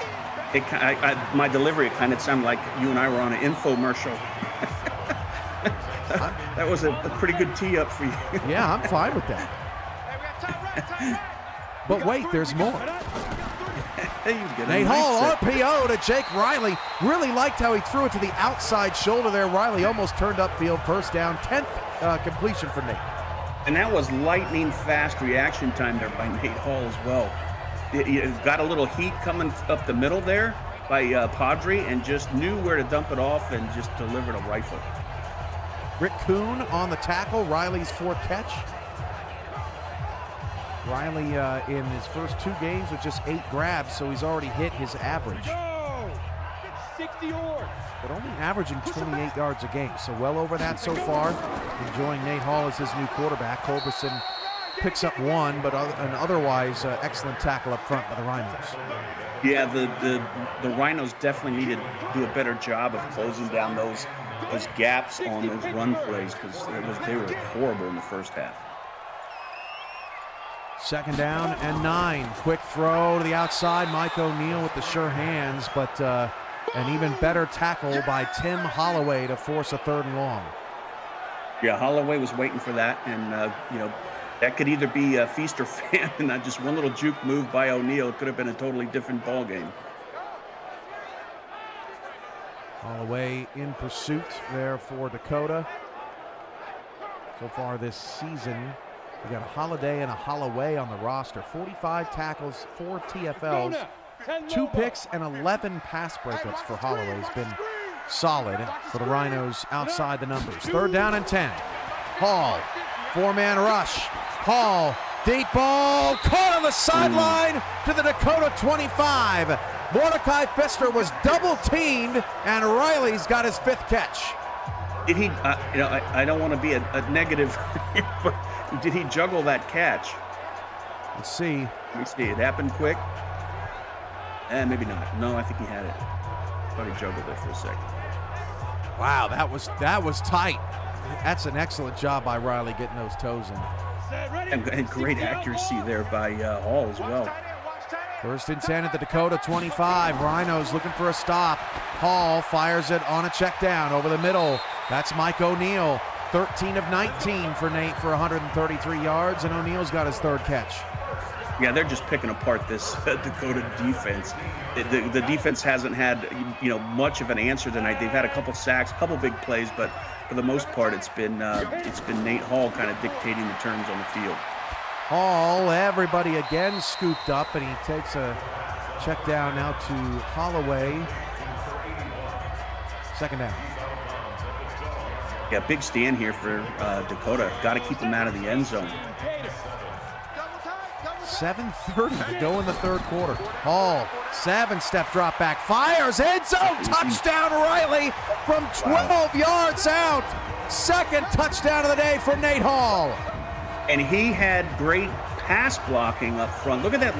My delivery, it kind of sounded like you and I were on an infomercial. That was a pretty good tee up for you. Yeah, I'm fine with that. But wait, there's more. Nate Hall, RPO to Jake Riley. Really liked how he threw it to the outside shoulder there. Riley almost turned upfield. First down, 10th completion for Nate. And that was lightning fast reaction time there by Nate Hall as well. He got a little heat coming up the middle there by Padre and just knew where to dump it off and just delivered a rifle. Rick Kuhn on the tackle, Riley's 4th catch. Riley in his first 2 games with just 8 grabs, so he's already hit his average. 60 yards. But only averaging 28 yards a game, so well over that so far. Enjoying Nate Hall as his new quarterback. Culberson picks up 1, but an otherwise excellent tackle up front by the Rhinos. Yeah, the Rhinos definitely need to do a better job of closing down those gaps on those run plays because they were horrible in the first half. 2nd down and 9. Quick throw to the outside. Mike O'Neill with the sure hands, but an even better tackle by Tim Holloway to force a 3rd and long. Yeah, Holloway was waiting for that, and that could either be a feast or famine. Not just one little juke move by O'Neill. It could have been a totally different ball game. Holloway in pursuit there for Dakota. So far this season, we got a Holiday and a Holloway on the roster. 45 tackles, 4 TFLs, 2 picks, and 11 pass breakups for Holloway. Has been solid for the Rhinos outside the numbers. 3rd down and 10. Hall, 4-man rush. Hall, deep ball, caught on the sideline to the Dakota 25. Mordecai Pfister was double-teamed, and Riley's got his 5th catch. Did he, I don't want to be a negative, but did he juggle that catch? Let's see. Let me see. It happened quick. And maybe not. No, I think he had it. Thought he juggled it for a second. Wow, that was tight. That's an excellent job by Riley getting those toes in. And great accuracy there by Hall as well. 1st and 10 at the Dakota 25. Rhinos looking for a stop. Hall fires it on a check down over the middle. That's Mike O'Neill. 13 of 19 for Nate for 133 yards, and O'Neill's got his 3rd catch. Yeah, they're just picking apart this Dakota defense. The defense hasn't had much of an answer tonight. They've had a couple sacks, a couple big plays, but for the most part, it's been Nate Hall kind of dictating the terms on the field. Hall, everybody again scooped up, and he takes a check down now to Holloway. 2nd down. Yeah, big stand here for Dakota. Got to keep him out of the end zone. 7:30 to go in the 3rd quarter. Hall, 7-step drop back, fires, end zone, touchdown Riley from 12 yards out. 2nd touchdown of the day for Nate Hall. And he had great pass blocking up front. Look at that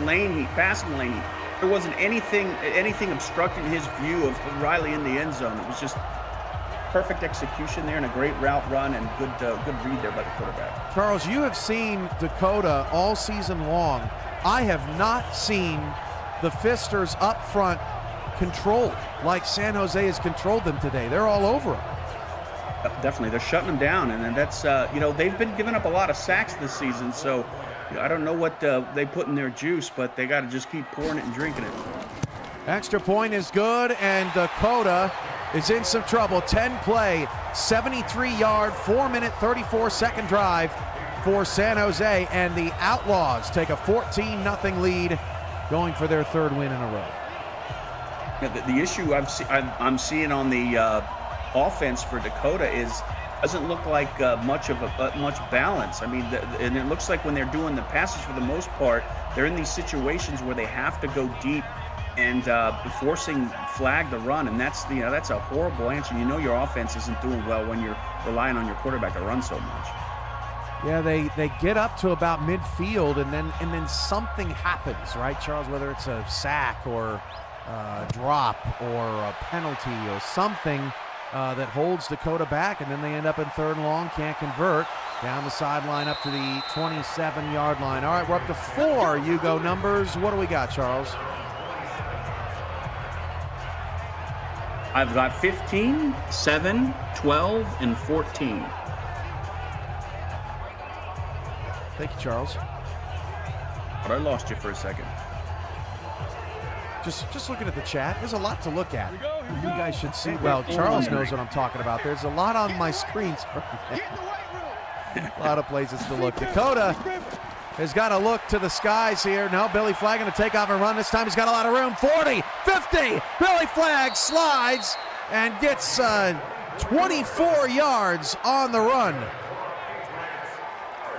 passing lane. There wasn't anything obstructing his view of Riley in the end zone. It was just perfect execution there and a great route run and good read there by the quarterback. Charles, you have seen Dakota all season long. I have not seen the Pfisters up front controlled like San Jose has controlled them today. They're all over them. Definitely, they're shutting them down, and then that's they've been giving up a lot of sacks this season. So I don't know what they put in their juice, but they got to just keep pouring it and drinking it. Extra point is good, and Dakota is in some trouble. 10-play, 73-yard, 4-minute, 34-second drive for San Jose, and the Outlaws take a 14-0 lead, going for their 3rd win in a row. Yeah, the issue I'm seeing on the offense for Dakota doesn't look like much balance. I mean, and it looks like when they're doing the passes, for the most part, they're in these situations where they have to go deep and forcing flag the run, and that's a horrible answer. Your offense isn't doing well when you're relying on your quarterback to run so much. Yeah, they get up to about midfield, and then something happens, right, Charles? Whether it's a sack or drop or a penalty or something that holds Dakota back, and then they end up in 3rd and long, can't convert. Down the sideline up to the 27-yard line. All right, we're up to 4 You-Go numbers. What do we got, Charles? I've got 15, 7, 12, and 14. Thank you, Charles. But I lost you for a second. Just looking at the chat, there's a lot to look at. You guys should see. Well, Charles knows what I'm talking about. There's a lot on my screen. A lot of places to look. Dakota has got to look to the skies here. No, Billy Flagg going to take off and run. This time he's got a lot of room. 40, 50. Billy Flagg slides and gets 24 yards on the run.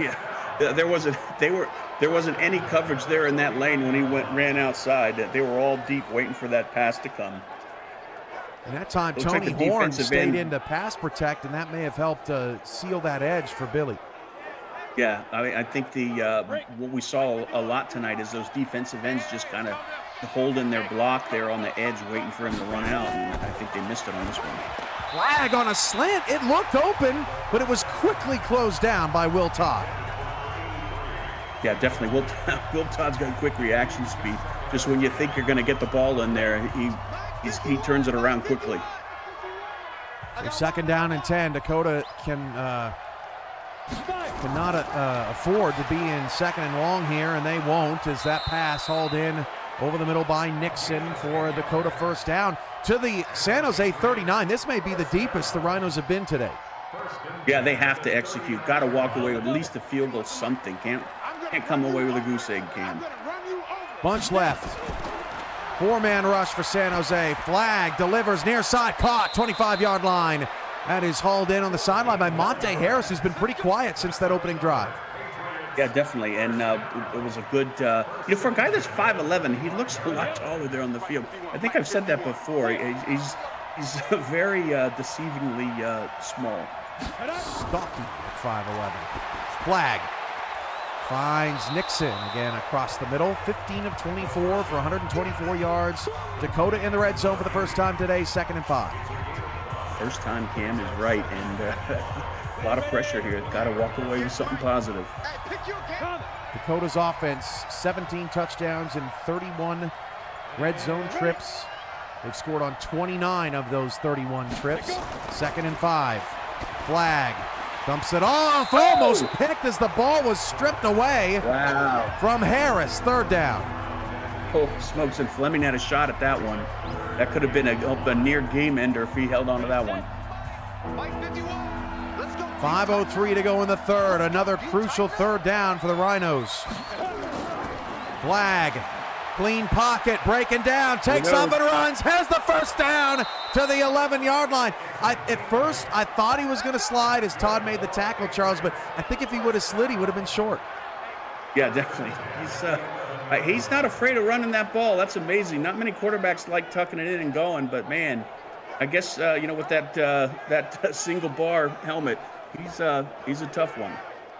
Yeah, there wasn't any coverage there in that lane when he ran outside. They were all deep waiting for that pass to come. And that time, Tony Horn stayed in to pass protect, and that may have helped seal that edge for Billy. Yeah, I think what we saw a lot tonight is those defensive ends just kind of holding their block there on the edge, waiting for him to run out, and I think they missed it on this one. Flag on a slant. It looked open, but it was quickly closed down by Will Todd. Yeah, definitely. Will Todd's got quick reaction speed. Just when you think you're going to get the ball in there, he turns it around quickly. So 2nd down and 10. Dakota cannot afford to be in 2nd and long here, and they won't, as that pass hauled in over the middle by Nixon for a Dakota 1st down to the San Jose 39. This may be the deepest the Rhinos have been today. Yeah, they have to execute. Got to walk away with at least a field goal, something. Can't come away with a goose egg, Cam. Bunch left. 4-man rush for San Jose. Flag delivers near side, caught 25-yard line. That is hauled in on the sideline by Monte Harris, who's been pretty quiet since that opening drive. Yeah, definitely, and it was a good. For a guy that's 5'11", he looks a lot taller there on the field. I think I've said that before. He's very deceivingly small. Stocky at 5'11". Flag finds Nixon again across the middle. 15 of 24 for 124 yards. Dakota in the red zone for the first time today. 2nd and 5. First time, Cam is right, and a lot of pressure here. Got to walk away with something positive. Dakota's offense, 17 touchdowns and 31 red zone trips. They've scored on 29 of those 31 trips. 2nd and 5. Flag dumps it off, almost picked as the ball was stripped away from Harris. 3rd down. Oh, smokes, and Fleming had a shot at that one. That could have been a near game ender if he held on to that one. 5:03 to go in the 3rd. Another crucial 3rd down for the Rhinos. Flag, clean pocket, breaking down, takes off and runs, has the 1st down to the 11-yard line. At first, I thought he was going to slide as Todd made the tackle, Charles, but I think if he would have slid, he would have been short. Yeah, definitely. He's not afraid of running that ball. That's amazing. Not many quarterbacks like tucking it in and going, but man, I guess with that single bar helmet, he's a tough one.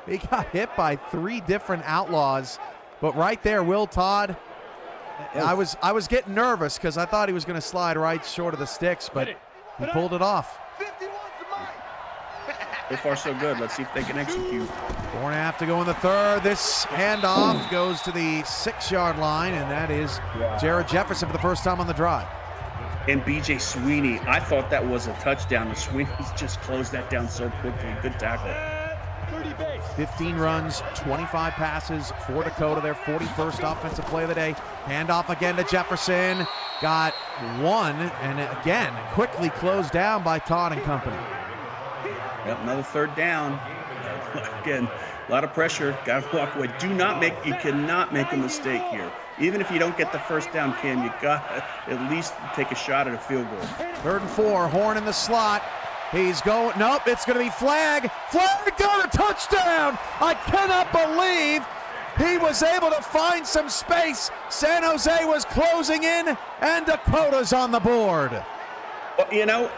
He got hit by 3 different Outlaws, but right there, Will Todd. I was getting nervous because I thought he was going to slide right short of the sticks, but he pulled it off. So far, so good. Let's see if they can execute. 4.5 to go in the 3rd. This handoff goes to the 6-yard line, and that is Jared Jefferson for the first time on the drive. And B.J. Sweeney, I thought that was a touchdown. And Sweeney's just closed that down so quickly. Good tackle. 15 runs, 25 passes for Dakota, their 41st offensive play of the day. Handoff again to Jefferson. Got 1, and again, quickly closed down by Todd and company. Yep, another 3rd down. Again, a lot of pressure. Got to walk away. You cannot make a mistake here. Even if you don't get the 1st down, Cam, you got to at least take a shot at a field goal. 3rd and 4, Horn in the slot. He's going, nope, it's going to be Flag. Flag got a touchdown. I cannot believe he was able to find some space. San Jose was closing in, and Dakota's on the board. Well,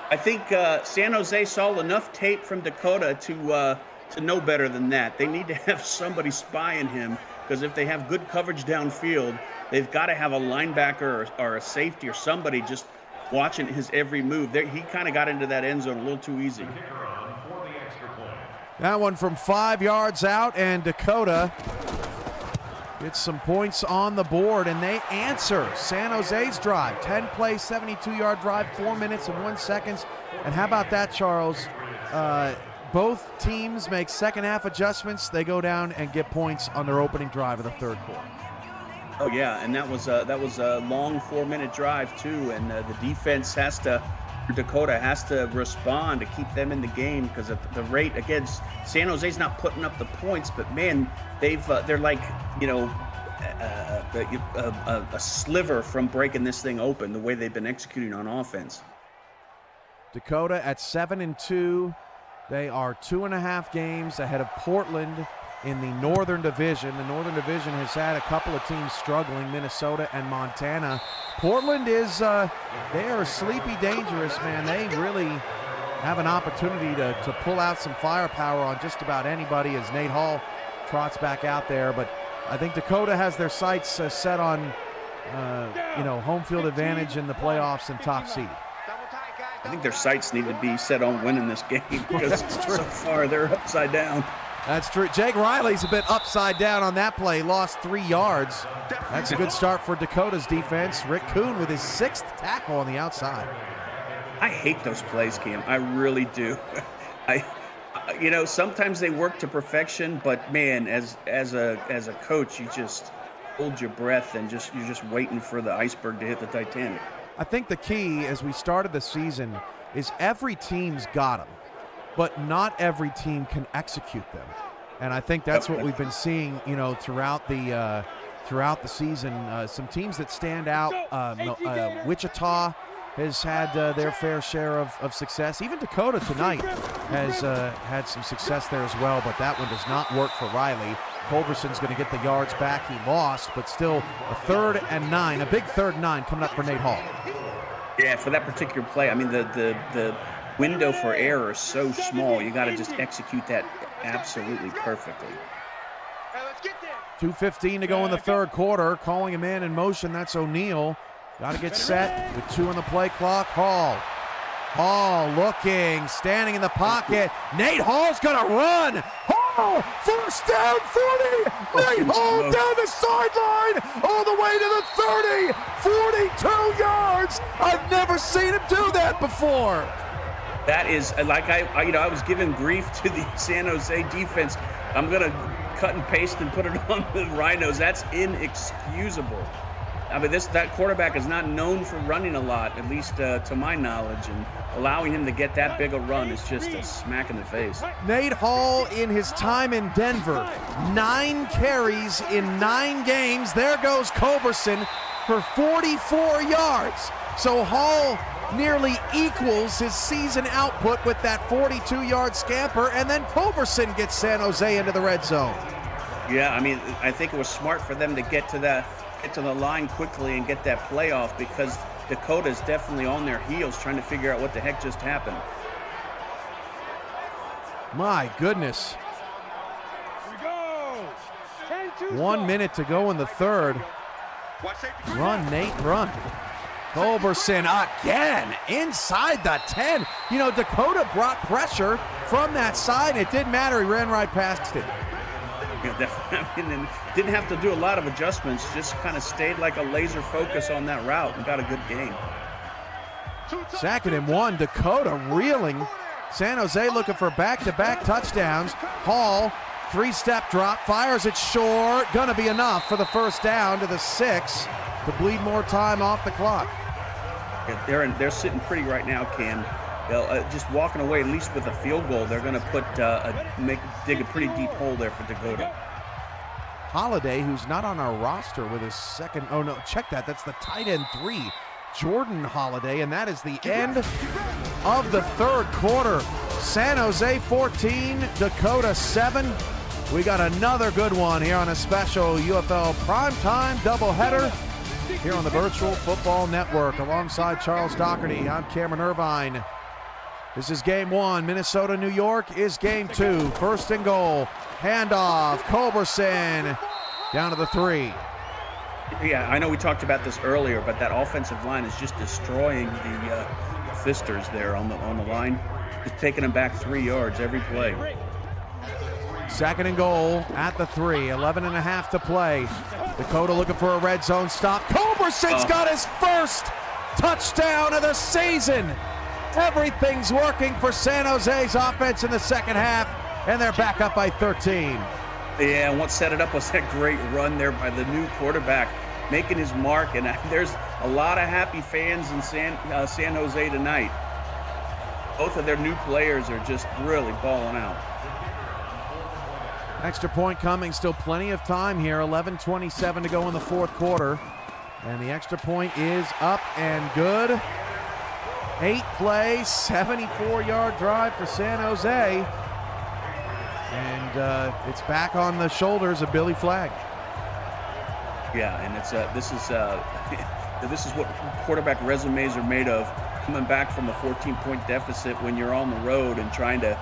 I think San Jose saw enough tape from Dakota to know better than that. They need to have somebody spying him because if they have good coverage downfield, they've got to have a linebacker or a safety or somebody just watching his every move. He kind of got into that end zone a little too easy. That one from 5 yards out, and Dakota gets some points on the board, and they answer San Jose's drive. 10-play, 72-yard drive, 4 minutes and 1 second. And how about that, Charles? Both teams make second-half adjustments. They go down and get points on their opening drive of the third quarter. Oh yeah, and that was a long 4-minute drive too, and the defense Dakota has to respond to keep them in the game, because at the rate, again, San Jose's not putting up the points, but man, they're like, you know, a sliver from breaking this thing open the way they've been executing on offense. Dakota at 7-2. They are 2.5 games ahead of Portland in the Northern Division. The Northern Division has had a couple of teams struggling, Minnesota and Montana. Portland is, they are sleepy dangerous, man. They really have an opportunity to pull out some firepower on just about anybody as Nate Hall trots back out there. But I think Dakota has their sights set on, you know, home field advantage in the playoffs and top seed. I think their sights need to be set on winning this game, because so far they're upside down. That's true. Jake Riley's a bit upside down on that play, lost 3 yards. That's a good start for Dakota's defense. Rick Kuhn with his 6th tackle on the outside. I hate those plays, Cam. I really do. You know, sometimes they work to perfection, but man, as a coach, you just hold your breath and you're just waiting for the iceberg to hit the Titanic. I think the key as we started the season is every team's got them, but not every team can execute them. And I think that's what we've been seeing, you know, throughout the season. Some teams that stand out, Wichita has had their fair share of success. Even Dakota tonight has had some success there as well, but that one does not work for Riley. Culberson's going to get the yards back he lost, but still a 3rd and 9, a big 3rd and 9 coming up for Nate Hall. Yeah, for that particular play, I mean, the window for error is so small. You got to just execute that absolutely perfectly. 2:15 to go in the third quarter. Calling a man in motion, that's O'Neal. Got to get set with 2 on the play clock. Hall looking, standing in the pocket. Nate Hall's going to run. Hall, first down, 40. Nate Hall down the sideline, all the way to the 30, 42 yards. I've never seen him do that before. That is, like I was giving grief to the San Jose defense. I'm going to cut and paste and put it on the Rhinos. That's inexcusable. I mean, that quarterback is not known for running a lot, at least to my knowledge, and allowing him to get that big a run is just a smack in the face. Nate Hall, in his time in Denver, 9 carries in 9 games. There goes Culberson for 44 yards. So Hall nearly equals his season output with that 42-yard scamper, and then Culberson gets San Jose into the red zone. Yeah, I mean, I think it was smart for them to get to the line quickly and get that play off, because Dakota's definitely on their heels trying to figure out what the heck just happened. My goodness. 1 minute to go in the third. Run, Nate, run. Culberson again inside the 10. You know, Dakota brought pressure from that side. It didn't matter. He ran right past it. Yeah, definitely. I mean, didn't have to do a lot of adjustments. Just kind of stayed like a laser focus on that route and got a good game. 2nd and 1. Dakota reeling. San Jose looking for back-to-back touchdowns. Hall, 3-step drop, fires it short. Gonna be enough for the first down to the 6 to bleed more time off the clock. Yeah, they're sitting pretty right now, Cam. Just walking away, at least with a field goal, they're going to put dig a pretty deep hole there for Dakota. Holiday, who's not on our roster with his second. Oh no, check that. That's the tight end 3, Jordan Holiday, and that is the end of the third quarter. San Jose 14, Dakota 7. We got another good one here on a special UFL Primetime doubleheader here on the Virtual Football Network. Alongside Charles Doherty, I'm Cameron Irvine. This is game 1. Minnesota, New York is game 2. 1st and goal. Handoff. Culberson Down to the 3. Yeah, I know we talked about this earlier, but that offensive line is just destroying the Fisters there on the line. Just taking them back 3 yards every play. 2nd and goal at the 3. 11.5 to play. Dakota looking for a red zone stop. Culberson's got his first touchdown of the season. Everything's working for San Jose's offense in the second half, and they're back up by 13. Yeah, and what set it up was that great run there by the new quarterback, making his mark. And there's a lot of happy fans in San Jose tonight. Both of their new players are just really balling out. Extra point coming, still plenty of time here. 11:27 to go in the fourth quarter. And the extra point is up and good. 8-play, 74-yard drive for San Jose. And it's back on the shoulders of Billy Flagg. Yeah, and it's this is what quarterback resumes are made of, coming back from a 14-point deficit when you're on the road and trying to,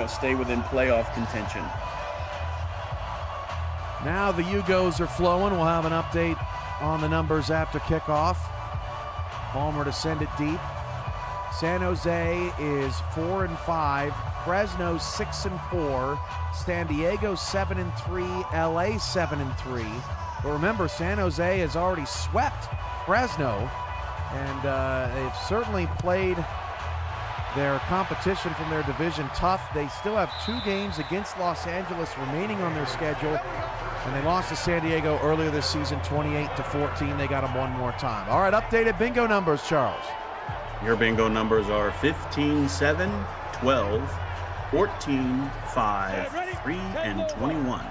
stay within playoff contention. Now the Yugos are flowing. We'll have an update on the numbers after kickoff. Palmer to send it deep. San Jose is 4-5. Fresno 6-4. San Diego 7-3. LA 7-3. But remember, San Jose has already swept Fresno, and they've certainly played their competition from their division tough. They still have 2 games against Los Angeles remaining on their schedule, and they lost to San Diego earlier this season, 28-14. They got them one more time. All right, updated bingo numbers, Charles. Your bingo numbers are 15, 7, 12, 14, 5, 3, and 21.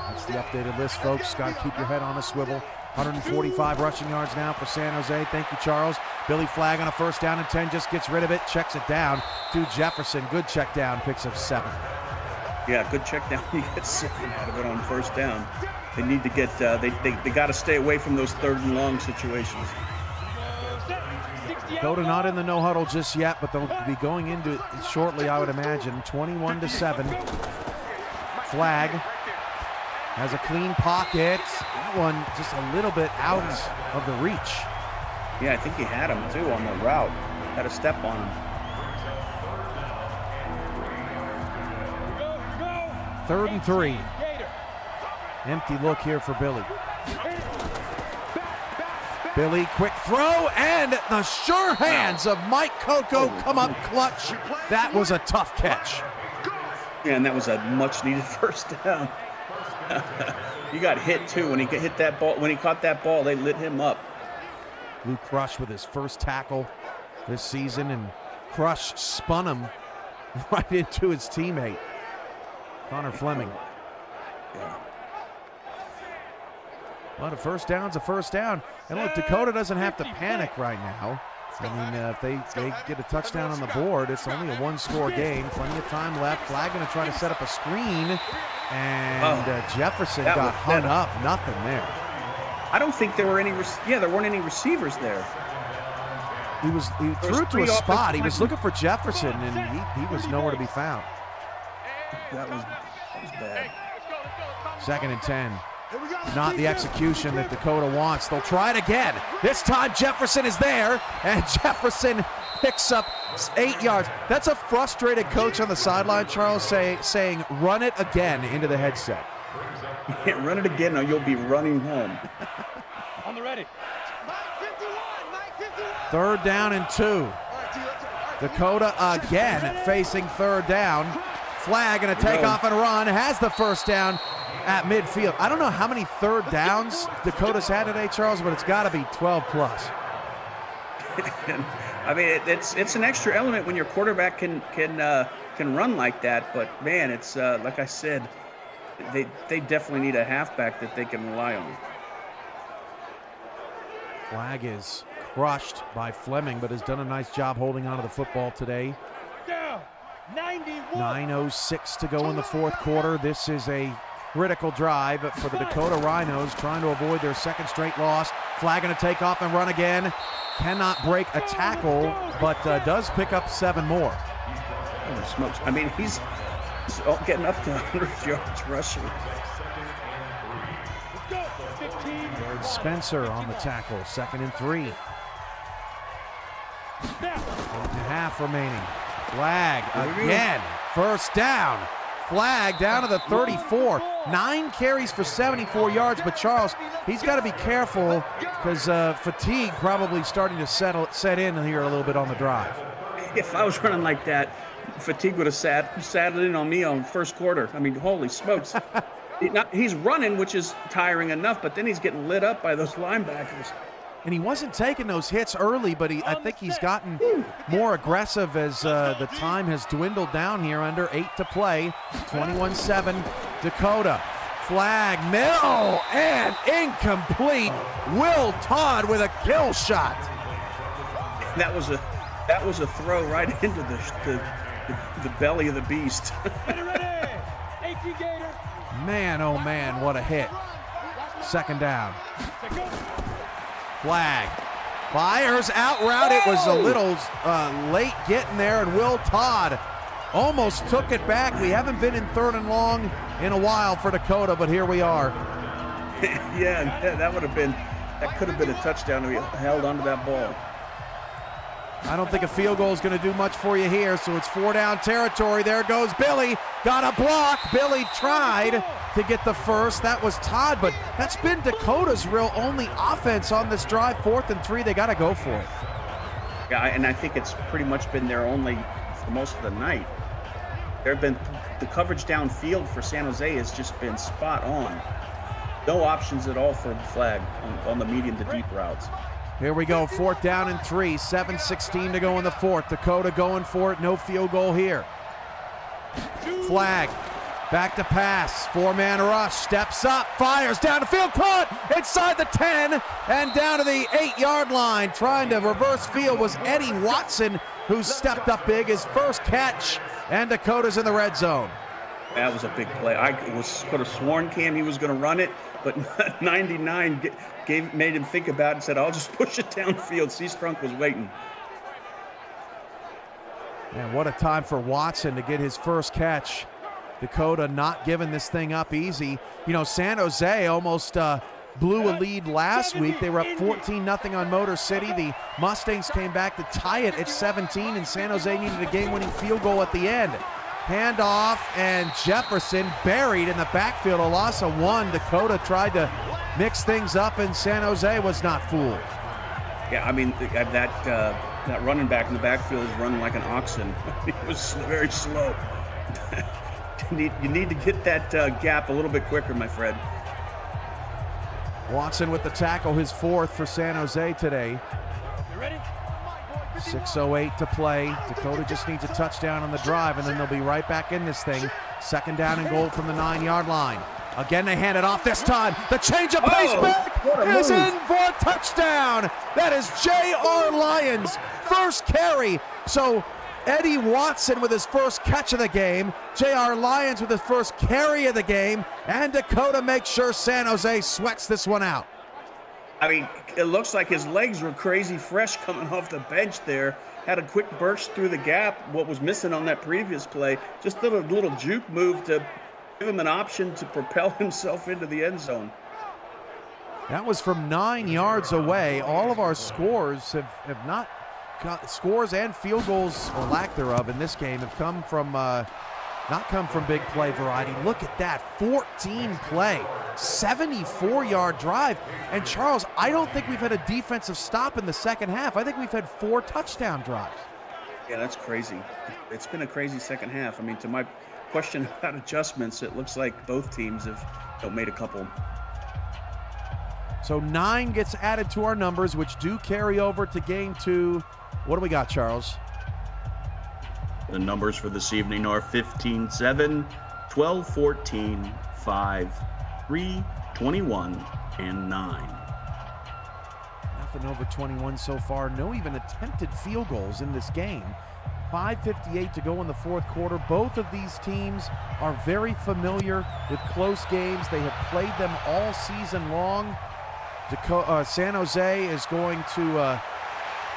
That's the updated list, folks. Got to keep your head on a swivel. 145 rushing yards now for San Jose. Thank you, Charles. Billy Flagg on a 1st down and 10, just gets rid of it, checks it down to Jefferson. Good check down, picks up 7. Yeah, good check down. You get 7 out of it on 1st down. They need to get, they got to stay away from those 3rd and long situations. Dakota not in the no huddle just yet, but they'll be going into it shortly, I would imagine. 21-7. Flagg has a clean pocket. That one just a little bit out of the reach. Yeah, I think he had him too on the route. Had a step on him. 3rd and 3. Empty look here for Billy. Billy, quick throw, and the sure hands of Mike Coco come up clutch. That was a tough catch. Yeah, and that was a much-needed 1st down. He got hit too when he hit that ball. When he caught that ball, they lit him up. Luke Crush with his first tackle this season, and Crush spun him right into his teammate, Connor Fleming. But a 1st down's a 1st down. And look, Dakota doesn't have to panic right now. I mean, if they get a touchdown on the board, it's only a 1-score game. Plenty of time left. Flagg going to try to set up a screen. And Jefferson got hung up. Nothing there. I don't think there were any. There weren't any receivers there. He threw to a spot. He was looking for Jefferson, and he was nowhere to be found. That was bad. 2nd and 10. Not the execution that Dakota wants. They'll try it again. This time Jefferson is there, and Jefferson picks up 8 yards. That's a frustrated coach on the sideline, Charles, saying, run it again into the headset. Yeah, run it again or you'll be running home. On the ready. 3rd down and 2. Dakota again facing 3rd down. Flagg going to take off and run. Has the 1st down at midfield. I don't know how many 3rd downs Dakota's had today, Charles, but it's got to be 12 plus. I mean, it's an extra element when your quarterback can run like that. But man, it's like I said, they definitely need a halfback that they can rely on. Flagg is crushed by Fleming, but has done a nice job holding onto the football today. 9:06 to go in the 4th quarter. This is a critical drive for the Dakota Rhinos, trying to avoid their 2nd straight loss. Flagg going to take off and run again. Cannot break a tackle, but does pick up 7 more. Holy smokes. I mean, he's getting up to 100 yards rushing. Spencer on the tackle, 2nd and 3. 8.5 remaining. Flag again. First down. Flag down to the 34. 9 carries for 74 yards, but Charles, he's got to be careful because fatigue probably starting to set in here a little bit on the drive. If I was running like that, fatigue would have saddled in on me on first quarter. I mean, holy smokes. He's running, which is tiring enough, but then he's getting lit up by those linebackers. And he wasn't taking those hits early, but I think he's gotten more aggressive as the time has dwindled down here. Under 8 to play. 21-7, Dakota. Flag, middle, and incomplete. Will Todd with a kill shot. That was a throw right into the belly of the beast. Man, oh man, what a hit. 2nd down. Flag. Fires out route. It was a little late getting there, and Will Todd almost took it back. We haven't been in 3rd and long in a while for Dakota, but here we are. yeah, that could have been a touchdown if he held onto that ball. I don't think a field goal is going to do much for you here, so it's 4-down territory. There goes Billy. Got a block. Billy tried to get the first. That was Todd, but that's been Dakota's real only offense on this drive. 4th and 3, they got to go for it. Yeah, and I think it's pretty much been their only for most of the night. The coverage downfield for San Jose has just been spot on. No options at all for the flag on the medium to deep routes. Here we go, 4th down and 3, 7:16 to go in the 4th. Dakota going for it, no field goal here. Flag, back to pass, 4-man rush, steps up, fires down the field, caught inside the 10 and down to the 8-yard line. Trying to reverse field was Eddie Watson, who stepped up big, his first catch, and Dakota's in the red zone. That was a big play. I could have sworn, Cam, he was going to run it, but 99 made him think about it and said, I'll just push it downfield. C-Strunk was waiting. Man, what a time for Watson to get his first catch. Dakota not giving this thing up easy. You know, San Jose almost blew a lead last week. They were up 14-0 on Motor City. The Mustangs came back to tie it at 17, and San Jose needed a game-winning field goal at the end. Handoff, and Jefferson buried in the backfield. A loss of 1. Dakota tried to mix things up, and San Jose was not fooled. Yeah, I mean, that running back in the backfield is running like an oxen. He was very slow. You need to get that gap a little bit quicker, my friend. Watson with the tackle, his 4th for San Jose today. You ready? 6:08 to play. Dakota just needs a touchdown on the drive, and then they'll be right back in this thing. 2nd down and goal from the 9-yard line. Again, they hand it off this time. The change of pace back is in for a touchdown. That is J.R. Lyons' first carry. So Eddie Watson with his first catch of the game. J.R. Lyons with his first carry of the game. And Dakota makes sure San Jose sweats this one out. I mean, it looks like his legs were crazy fresh coming off the bench there. Had a quick burst through the gap, what was missing on that previous play. Just a little juke move to give him an option to propel himself into the end zone. That was from 9 yards away. All of our scores have not got scores, and field goals, or lack thereof, in this game have come from not come from big play variety. Look at that, 14 play, 74-yard drive. And Charles, I don't think we've had a defensive stop in the second half. I think we've had 4 touchdown drives. Yeah, that's crazy. It's been a crazy second half. I mean, to my question about adjustments, it looks like both teams have made a couple. So 9 gets added to our numbers, which do carry over to game 2. What do we got, Charles? The numbers for this evening are 15-7, 12-14, 5, 3, 21, and 9. Nothing over 21 so far. No even attempted field goals in this game. 5:58 to go in the 4th quarter. Both of these teams are very familiar with close games. They have played them all season long. San Jose is going to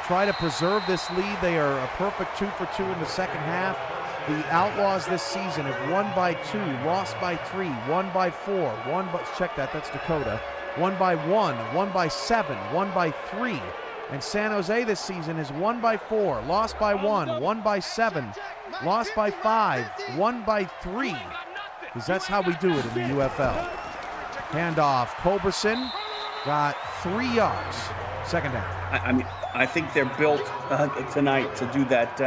try to preserve this lead. They are a perfect 2 for 2 in the second half. The Outlaws this season have won by 2, lost by 3, won by 4, check that, that's Dakota. won by 1, won by 7, won by 3. And San Jose this season is 1 by 4, lost by 1, won by 7, lost by 5, won by 3. Because that's how we do it in the UFL. Handoff, Culberson got 3 yards. Second down. I mean, I think they're built tonight to do that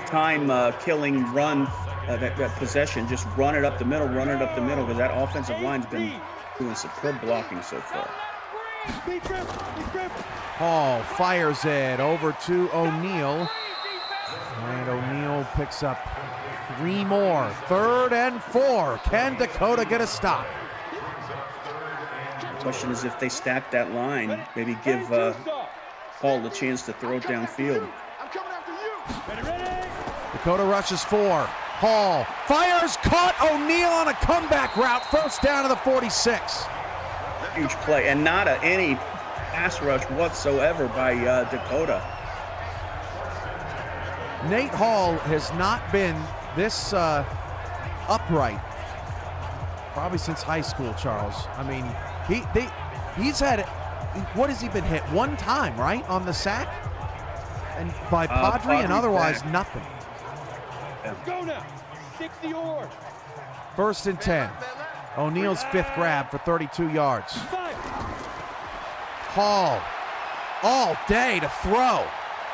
time-killing run, that possession. Just run it up the middle, because that offensive line's been doing superb blocking so far. Hall fires it over to O'Neal. And O'Neal picks up 3 more. 3rd and 4. Can Dakota get a stop? The question is if they stack that line, maybe give Hall the chance to throw it downfield. Dakota rushes 4. Hall fires, caught O'Neal on a comeback route. First down to the 46. Huge play, and not any pass rush whatsoever by Dakota. Nate Hall has not been this upright probably since high school, Charles. I mean, he's had, what has he been hit? 1 time, right, on the sack? And by Padre, and otherwise sack. Nothing. Go now. 60 yards. 1st and 10. O'Neal's 5th grab for 32 yards. Hall all day to throw.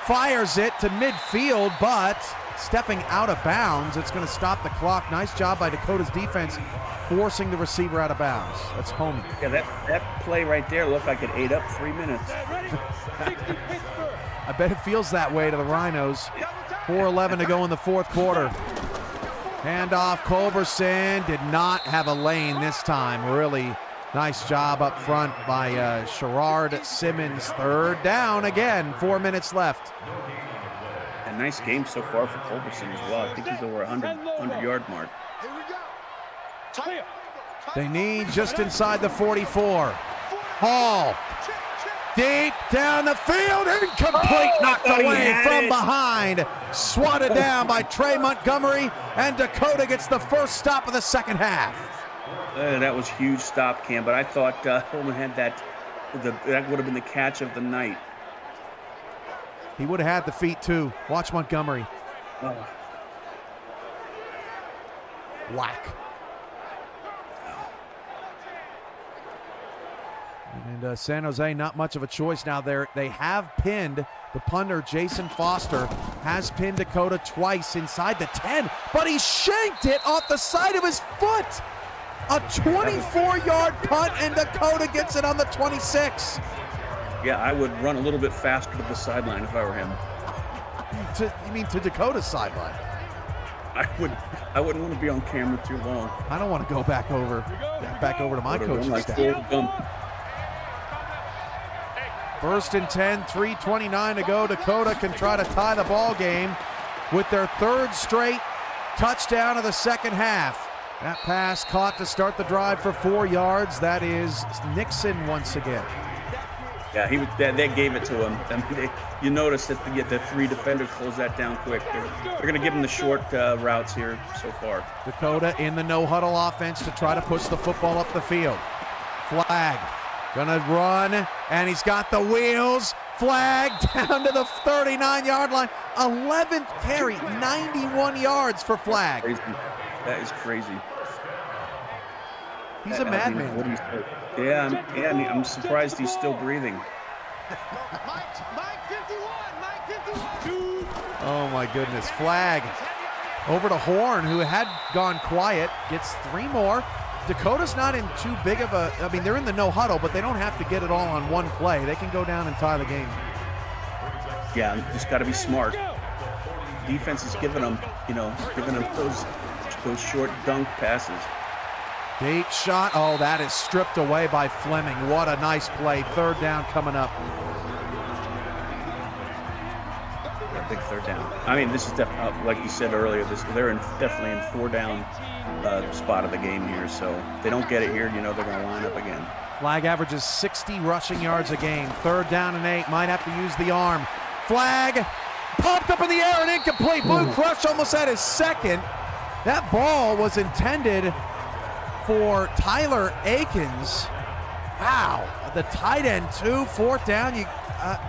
Fires it to midfield, but stepping out of bounds. It's going to stop the clock. Nice job by Dakota's defense forcing the receiver out of bounds. That's homey. Yeah, that play right there looked like it ate up 3 minutes. I bet it feels that way to the Rhinos. 4:11 to go in the 4th quarter. Handoff, Culberson did not have a lane this time. Really nice job up front by Sherrard Simmons. 3rd down again, 4 minutes left. A nice game so far for Culberson as well. I think he's over 100-yard mark. They need just inside the 44. Hall, deep down the field, incomplete, knocked away from behind. Swatted down by Trey Montgomery, and Dakota gets the first stop of the second half. That was huge stop, Cam, but I thought Holman had that would have been the catch of the night. He would have had the feet too. Watch Montgomery. Oh. Whack. And San Jose, not much of a choice now. They have pinned the punter, Jason Foster, has pinned Dakota twice inside the 10, but he shanked it off the side of his foot. A 24-yard punt, and Dakota gets it on the 26. Yeah, I would run a little bit faster to the sideline if I were him. You mean to Dakota's sideline? I wouldn't want to be on camera too long. I don't want to go back over to my coaching staff. 1st and 10, 3:29 to go. Dakota can try to tie the ball game with their 3rd straight touchdown of the second half. That pass caught to start the drive for 4 yards. That is Nixon once again. Yeah, they gave it to him. I mean, you notice that the 3 defenders closed that down quick. They're going to give him the short routes here so far. Dakota in the no-huddle offense to try to push the football up the field. Flag. Gonna run, and he's got the wheels. Flag down to the 39-yard line. 11th carry, 91 yards for Flag. That is crazy. He's a madman. What do you say? Yeah, I'm surprised he's still breathing. Oh my goodness. Flag over to Horn, who had gone quiet, gets 3 more. Dakota's not in too big of a, I mean, they're in the no huddle, but they don't have to get it all on one play. They can go down and tie the game. Yeah, just got to be smart. Defense is giving them those short dunk passes. Deep shot. Oh, that is stripped away by Fleming. What a nice play. 3rd down coming up. A big 3rd down. I mean, this is like you said earlier. They're definitely in 4 down spot of the game here. So if they don't get it here, they're going to line up again. Flag averages 60 rushing yards a game. 3rd down and 8. Might have to use the arm. Flag popped up in the air and incomplete. Blue Crush almost had his 2nd. That ball was intended for Tyler Akins. Wow, the tight end too, 4th down.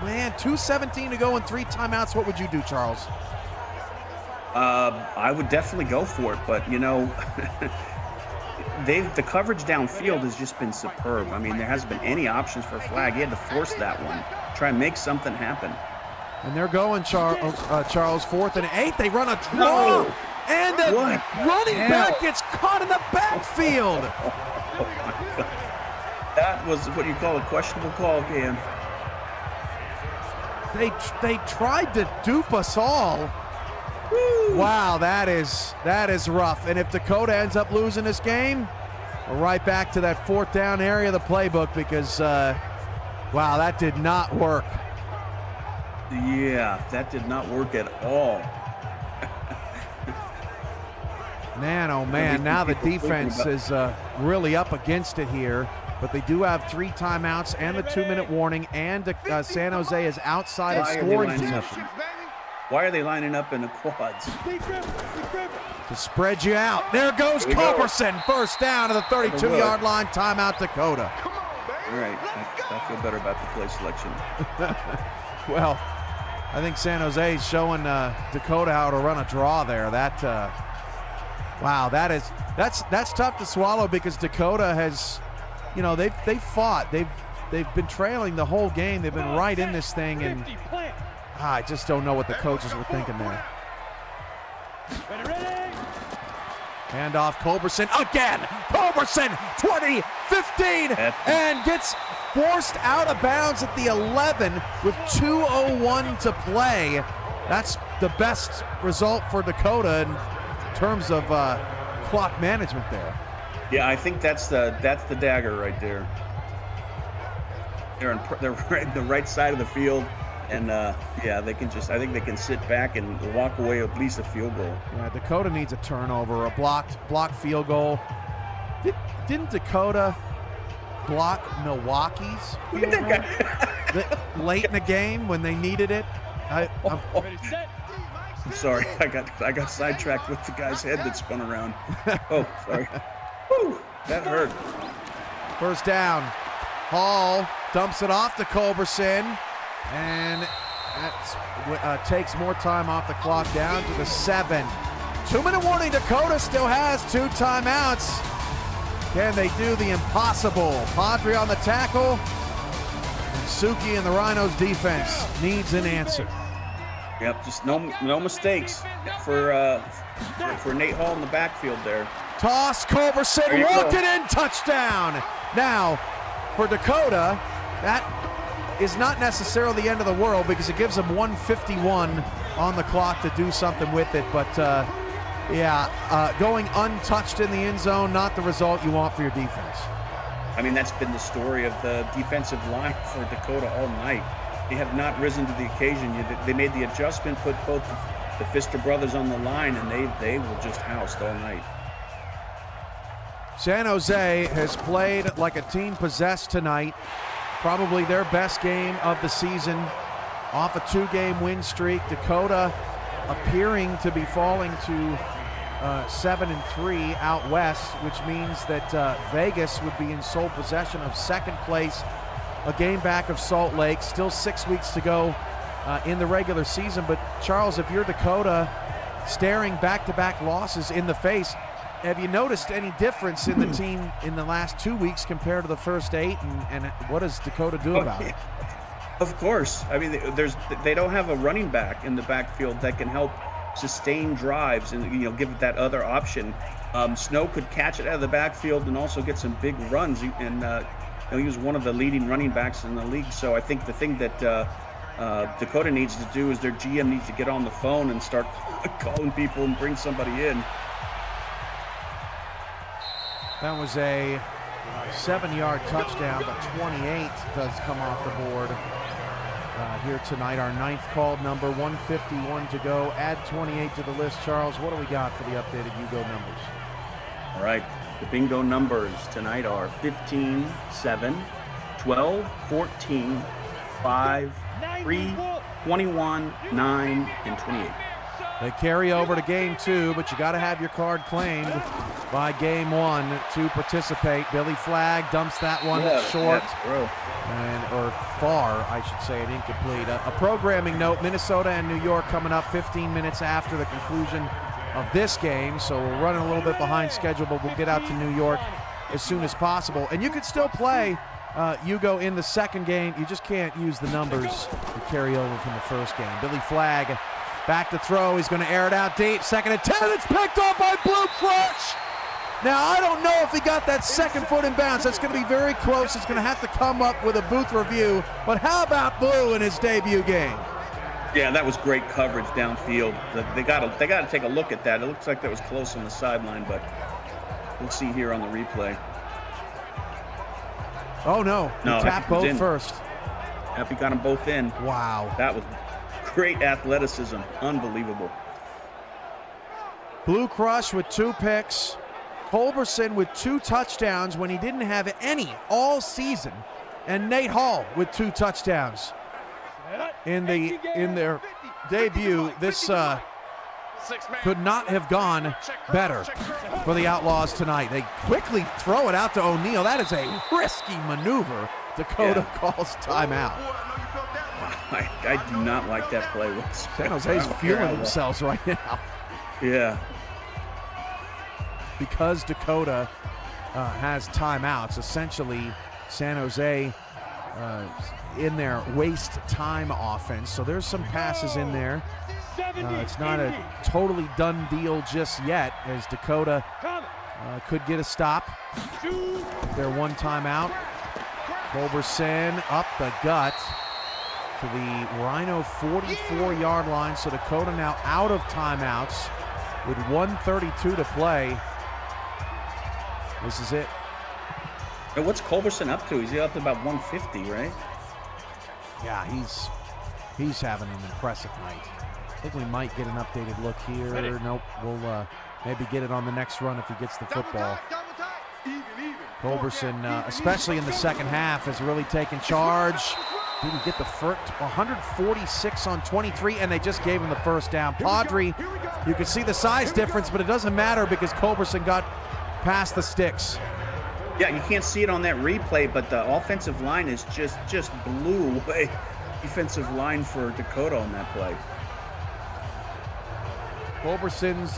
Man, 2:17 to go and 3 timeouts. What would you do, Charles? I would definitely go for it, but you know, the coverage downfield has just been superb. I mean, there hasn't been any options for a flag. He had to force that one, try and make something happen. And they're going, Charles, 4th and 8. They run a draw, and the running back gets caught in the backfield. Oh my God. That was what you call a questionable call, Cam. They tried to dupe us all. Woo. Wow, that is rough. And if Dakota ends up losing this game, we're right back to that 4th down area of the playbook because, wow, that did not work. Yeah, that did not work at all. Man, oh man, now the defense is really up against it here. But they do have 3 timeouts and the 2-minute warning, and San Jose is outside of scoring position. Why are they lining up in the quads? To spread you out. There goes Culberson. First down to the 32-yard line. Timeout, Dakota. All right, I feel better about the play selection. Well, I think San Jose is showing Dakota how to run a draw there. Wow, that's tough to swallow because Dakota has, you know, they've fought. They've been trailing the whole game. They've been right in this thing, and I just don't know what the coaches were thinking there. Hand off Culberson again. Culberson, 20, 15, and gets forced out of bounds at the 11 with 2:01 to play. That's the best result for Dakota in terms of clock management there. Yeah, I think that's the dagger right there. They're right in the right side of the field, and yeah, I think they can sit back and walk away with at least a field goal. Yeah, Dakota needs a turnover, a blocked field goal. Didn't Dakota block Milwaukee's field goal late in the game when they needed it? I'm sorry, I got sidetracked with the guy's head that spun around. Oh, sorry. Woo, that hurt. First down. Hall dumps it off to Culberson, and that takes more time off the clock, down to the 7. 2-minute warning. Dakota still has 2 timeouts. Can they do the impossible? Padre on the tackle. And Suki and the Rhinos defense needs an answer. Yep, just no mistakes for Nate Hall in the backfield there. Toss, Culberson, walk it in, touchdown. Now, for Dakota, that is not necessarily the end of the world because it gives them 1:51 on the clock to do something with it. But yeah, going untouched in the end zone, not the result you want for your defense. I mean, that's been the story of the defensive line for Dakota all night. They have not risen to the occasion. They made the adjustment, put both the Pfister brothers on the line, and they were just housed all night. San Jose has played like a team possessed tonight. Probably their best game of the season, off a 2-game win streak. Dakota appearing to be falling to 7-3 out west, which means that Vegas would be in sole possession of second place, a game back of Salt Lake. Still 6 weeks to go in the regular season. But Charles, if you're Dakota, staring back-to-back losses in the face, have you noticed any difference in the team in the last 2 weeks compared to the first 8? And what does Dakota do about it? Of course. I mean, they don't have a running back in the backfield that can help sustain drives and give it that other option. Snow could catch it out of the backfield and also get some big runs. And he was one of the leading running backs in the league. So I think the thing that Dakota needs to do is their GM needs to get on the phone and start calling people and bring somebody in. That was a 7-yard touchdown, but 28 does come off the board here tonight. Our 9th called number, 1:51 to go. Add 28 to the list. Charles, what do we got for the updated UGO numbers? All right, the bingo numbers tonight are 15, 7, 12, 14, 5, 3, 21, 9, and 28. They carry over to game 2, but you got to have your card claimed. by Game 1 to participate. Billy Flagg dumps that one short. Or far, I should say, and incomplete. A programming note, Minnesota and New York coming up 15 minutes after the conclusion of this game, so we're running a little bit behind schedule, but we'll get out to New York as soon as possible. And you can still play Hugo in the second game. You just can't use the numbers to carry over from the first game. Billy Flagg back to throw. He's going to air it out deep. Second and 10. It's picked off by Blue Crush. Now, I don't know if he got that second foot in bounds. That's going to be very close. It's going to have to come up with a booth review. But how about Blue in his debut game? Yeah, that was great coverage downfield. They got to take a look at that. It looks like that was close on the sideline, but we'll see here on the replay. Oh, no. He tapped both first. Yep, he got them both in. Wow. That was great athleticism. Unbelievable. Blue Crush with 2 picks. Culberson with 2 touchdowns when he didn't have any all season. And Nate Hall with 2 touchdowns. In their debut, this could not have gone better for the Outlaws tonight. They quickly throw it out to O'Neal. That is a risky maneuver. Dakota calls timeout. I do not like that play. San Jose's fueling themselves right now. Yeah. Because Dakota has timeouts, essentially San Jose in their waste time offense. So there's some passes in there. It's not a totally done deal just yet, as Dakota could get a stop. Their one timeout. Culberson up the gut to the Rhino 44-yard line. So Dakota now out of timeouts with 1:32 to play. This is it. And what's Culberson up to? He's up to about 150, right? Yeah, he's having an impressive night. I think we might get an updated look here. Nope, we'll maybe get it on the next run if he gets the football. Culberson, especially in the second half, has really taken charge. Did he get the first? 146 on 23, and they just gave him the first down. Padre, you can see the size difference, but it doesn't matter because Culberson got past the sticks. Yeah, you can't see it on that replay, but the offensive line is just blew away defensive line for Dakota on that play. Culberson's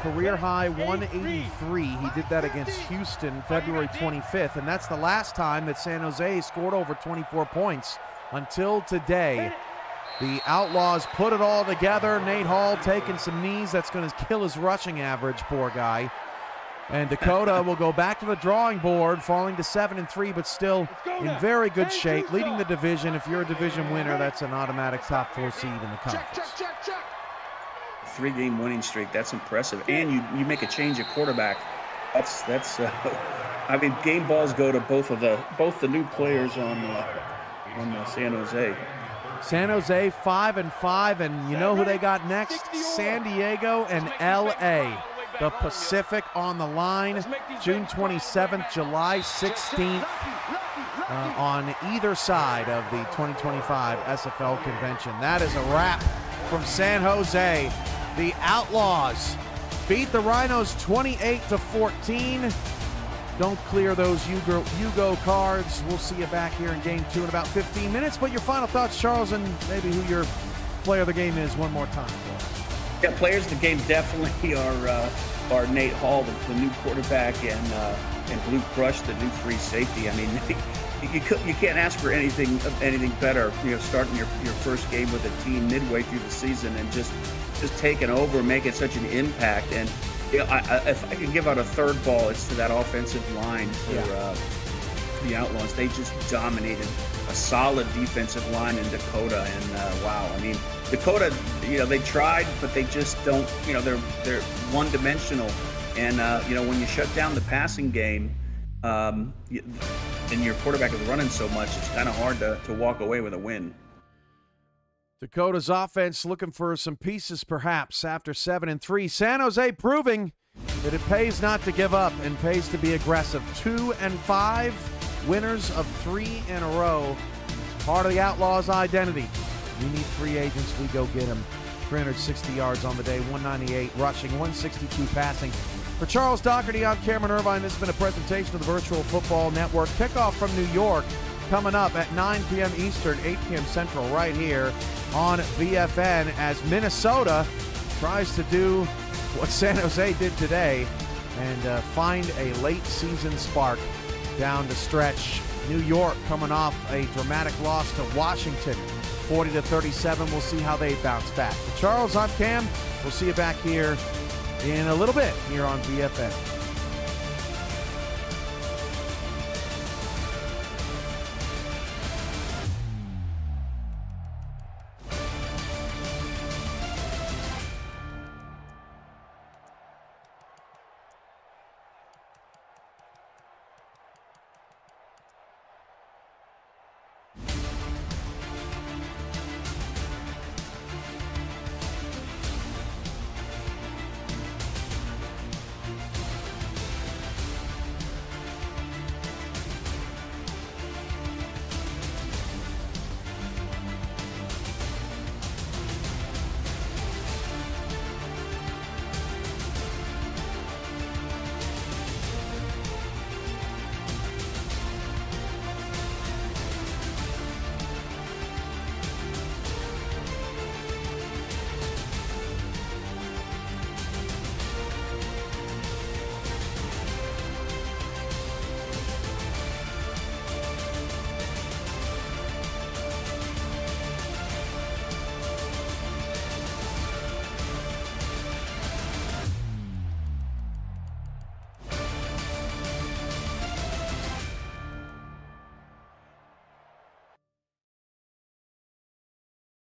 career high 183. He did that against Houston February 25th, and that's the last time that San Jose scored over 24 points until today. The Outlaws put it all together. Nate Hall taking some knees. That's going to kill his rushing average, poor guy. And Dakota will go back to the drawing board, falling to 7-3, but still in very good shape, leading the division. If you're a division winner, that's an automatic top 4 seed in the conference. 3-game winning streak. That's impressive. And you make a change at quarterback. That's I mean, game balls go to both the new players on San Jose. San Jose 5-5, and you know who they got next? San Diego and LA. The Pacific on the line, June 27th, July 16th, on either side of the 2025 SFL convention. That is a wrap from San Jose. The Outlaws beat the Rhinos 28-14. Don't clear those Hugo cards. We'll see you back here in game 2 in about 15 minutes. But your final thoughts, Charles, and maybe who your player of the game is one more time. Yeah, players of the game definitely are Nate Hall, the new quarterback, and Blue Crush, the new free safety. I mean, you can't ask for anything better. You know, starting your first game with a team midway through the season and just taking over, making such an impact. And you know, if I could give out a third ball, it's to that offensive line for the Outlaws. They just dominated a solid defensive line in Dakota, and wow, I mean, Dakota, you know, they tried, but they just don't, you know, they're one-dimensional, and you know, when you shut down the passing game, and your quarterback is running so much, it's kind of hard to walk away with a win. Dakota's offense looking for some pieces, perhaps, after 7-3. San Jose proving that it pays not to give up and pays to be aggressive. 2-5, winners of 3 in a row. Part of the Outlaws' identity. We need free agents. We go get them. 360 yards on the day, 198 rushing, 162 passing. For Charles Doherty, I'm Cameron Irvine. This has been a presentation of the Virtual Football Network. Kickoff from New York coming up at 9 p.m. Eastern, 8 p.m. Central, right here on VFN, as Minnesota tries to do what San Jose did today and find a late season spark down the stretch. New York coming off a dramatic loss to Washington, 40-37. We'll see how they bounce back. For Charles, I'm Cam. We'll see you back here in a little bit here on VFN.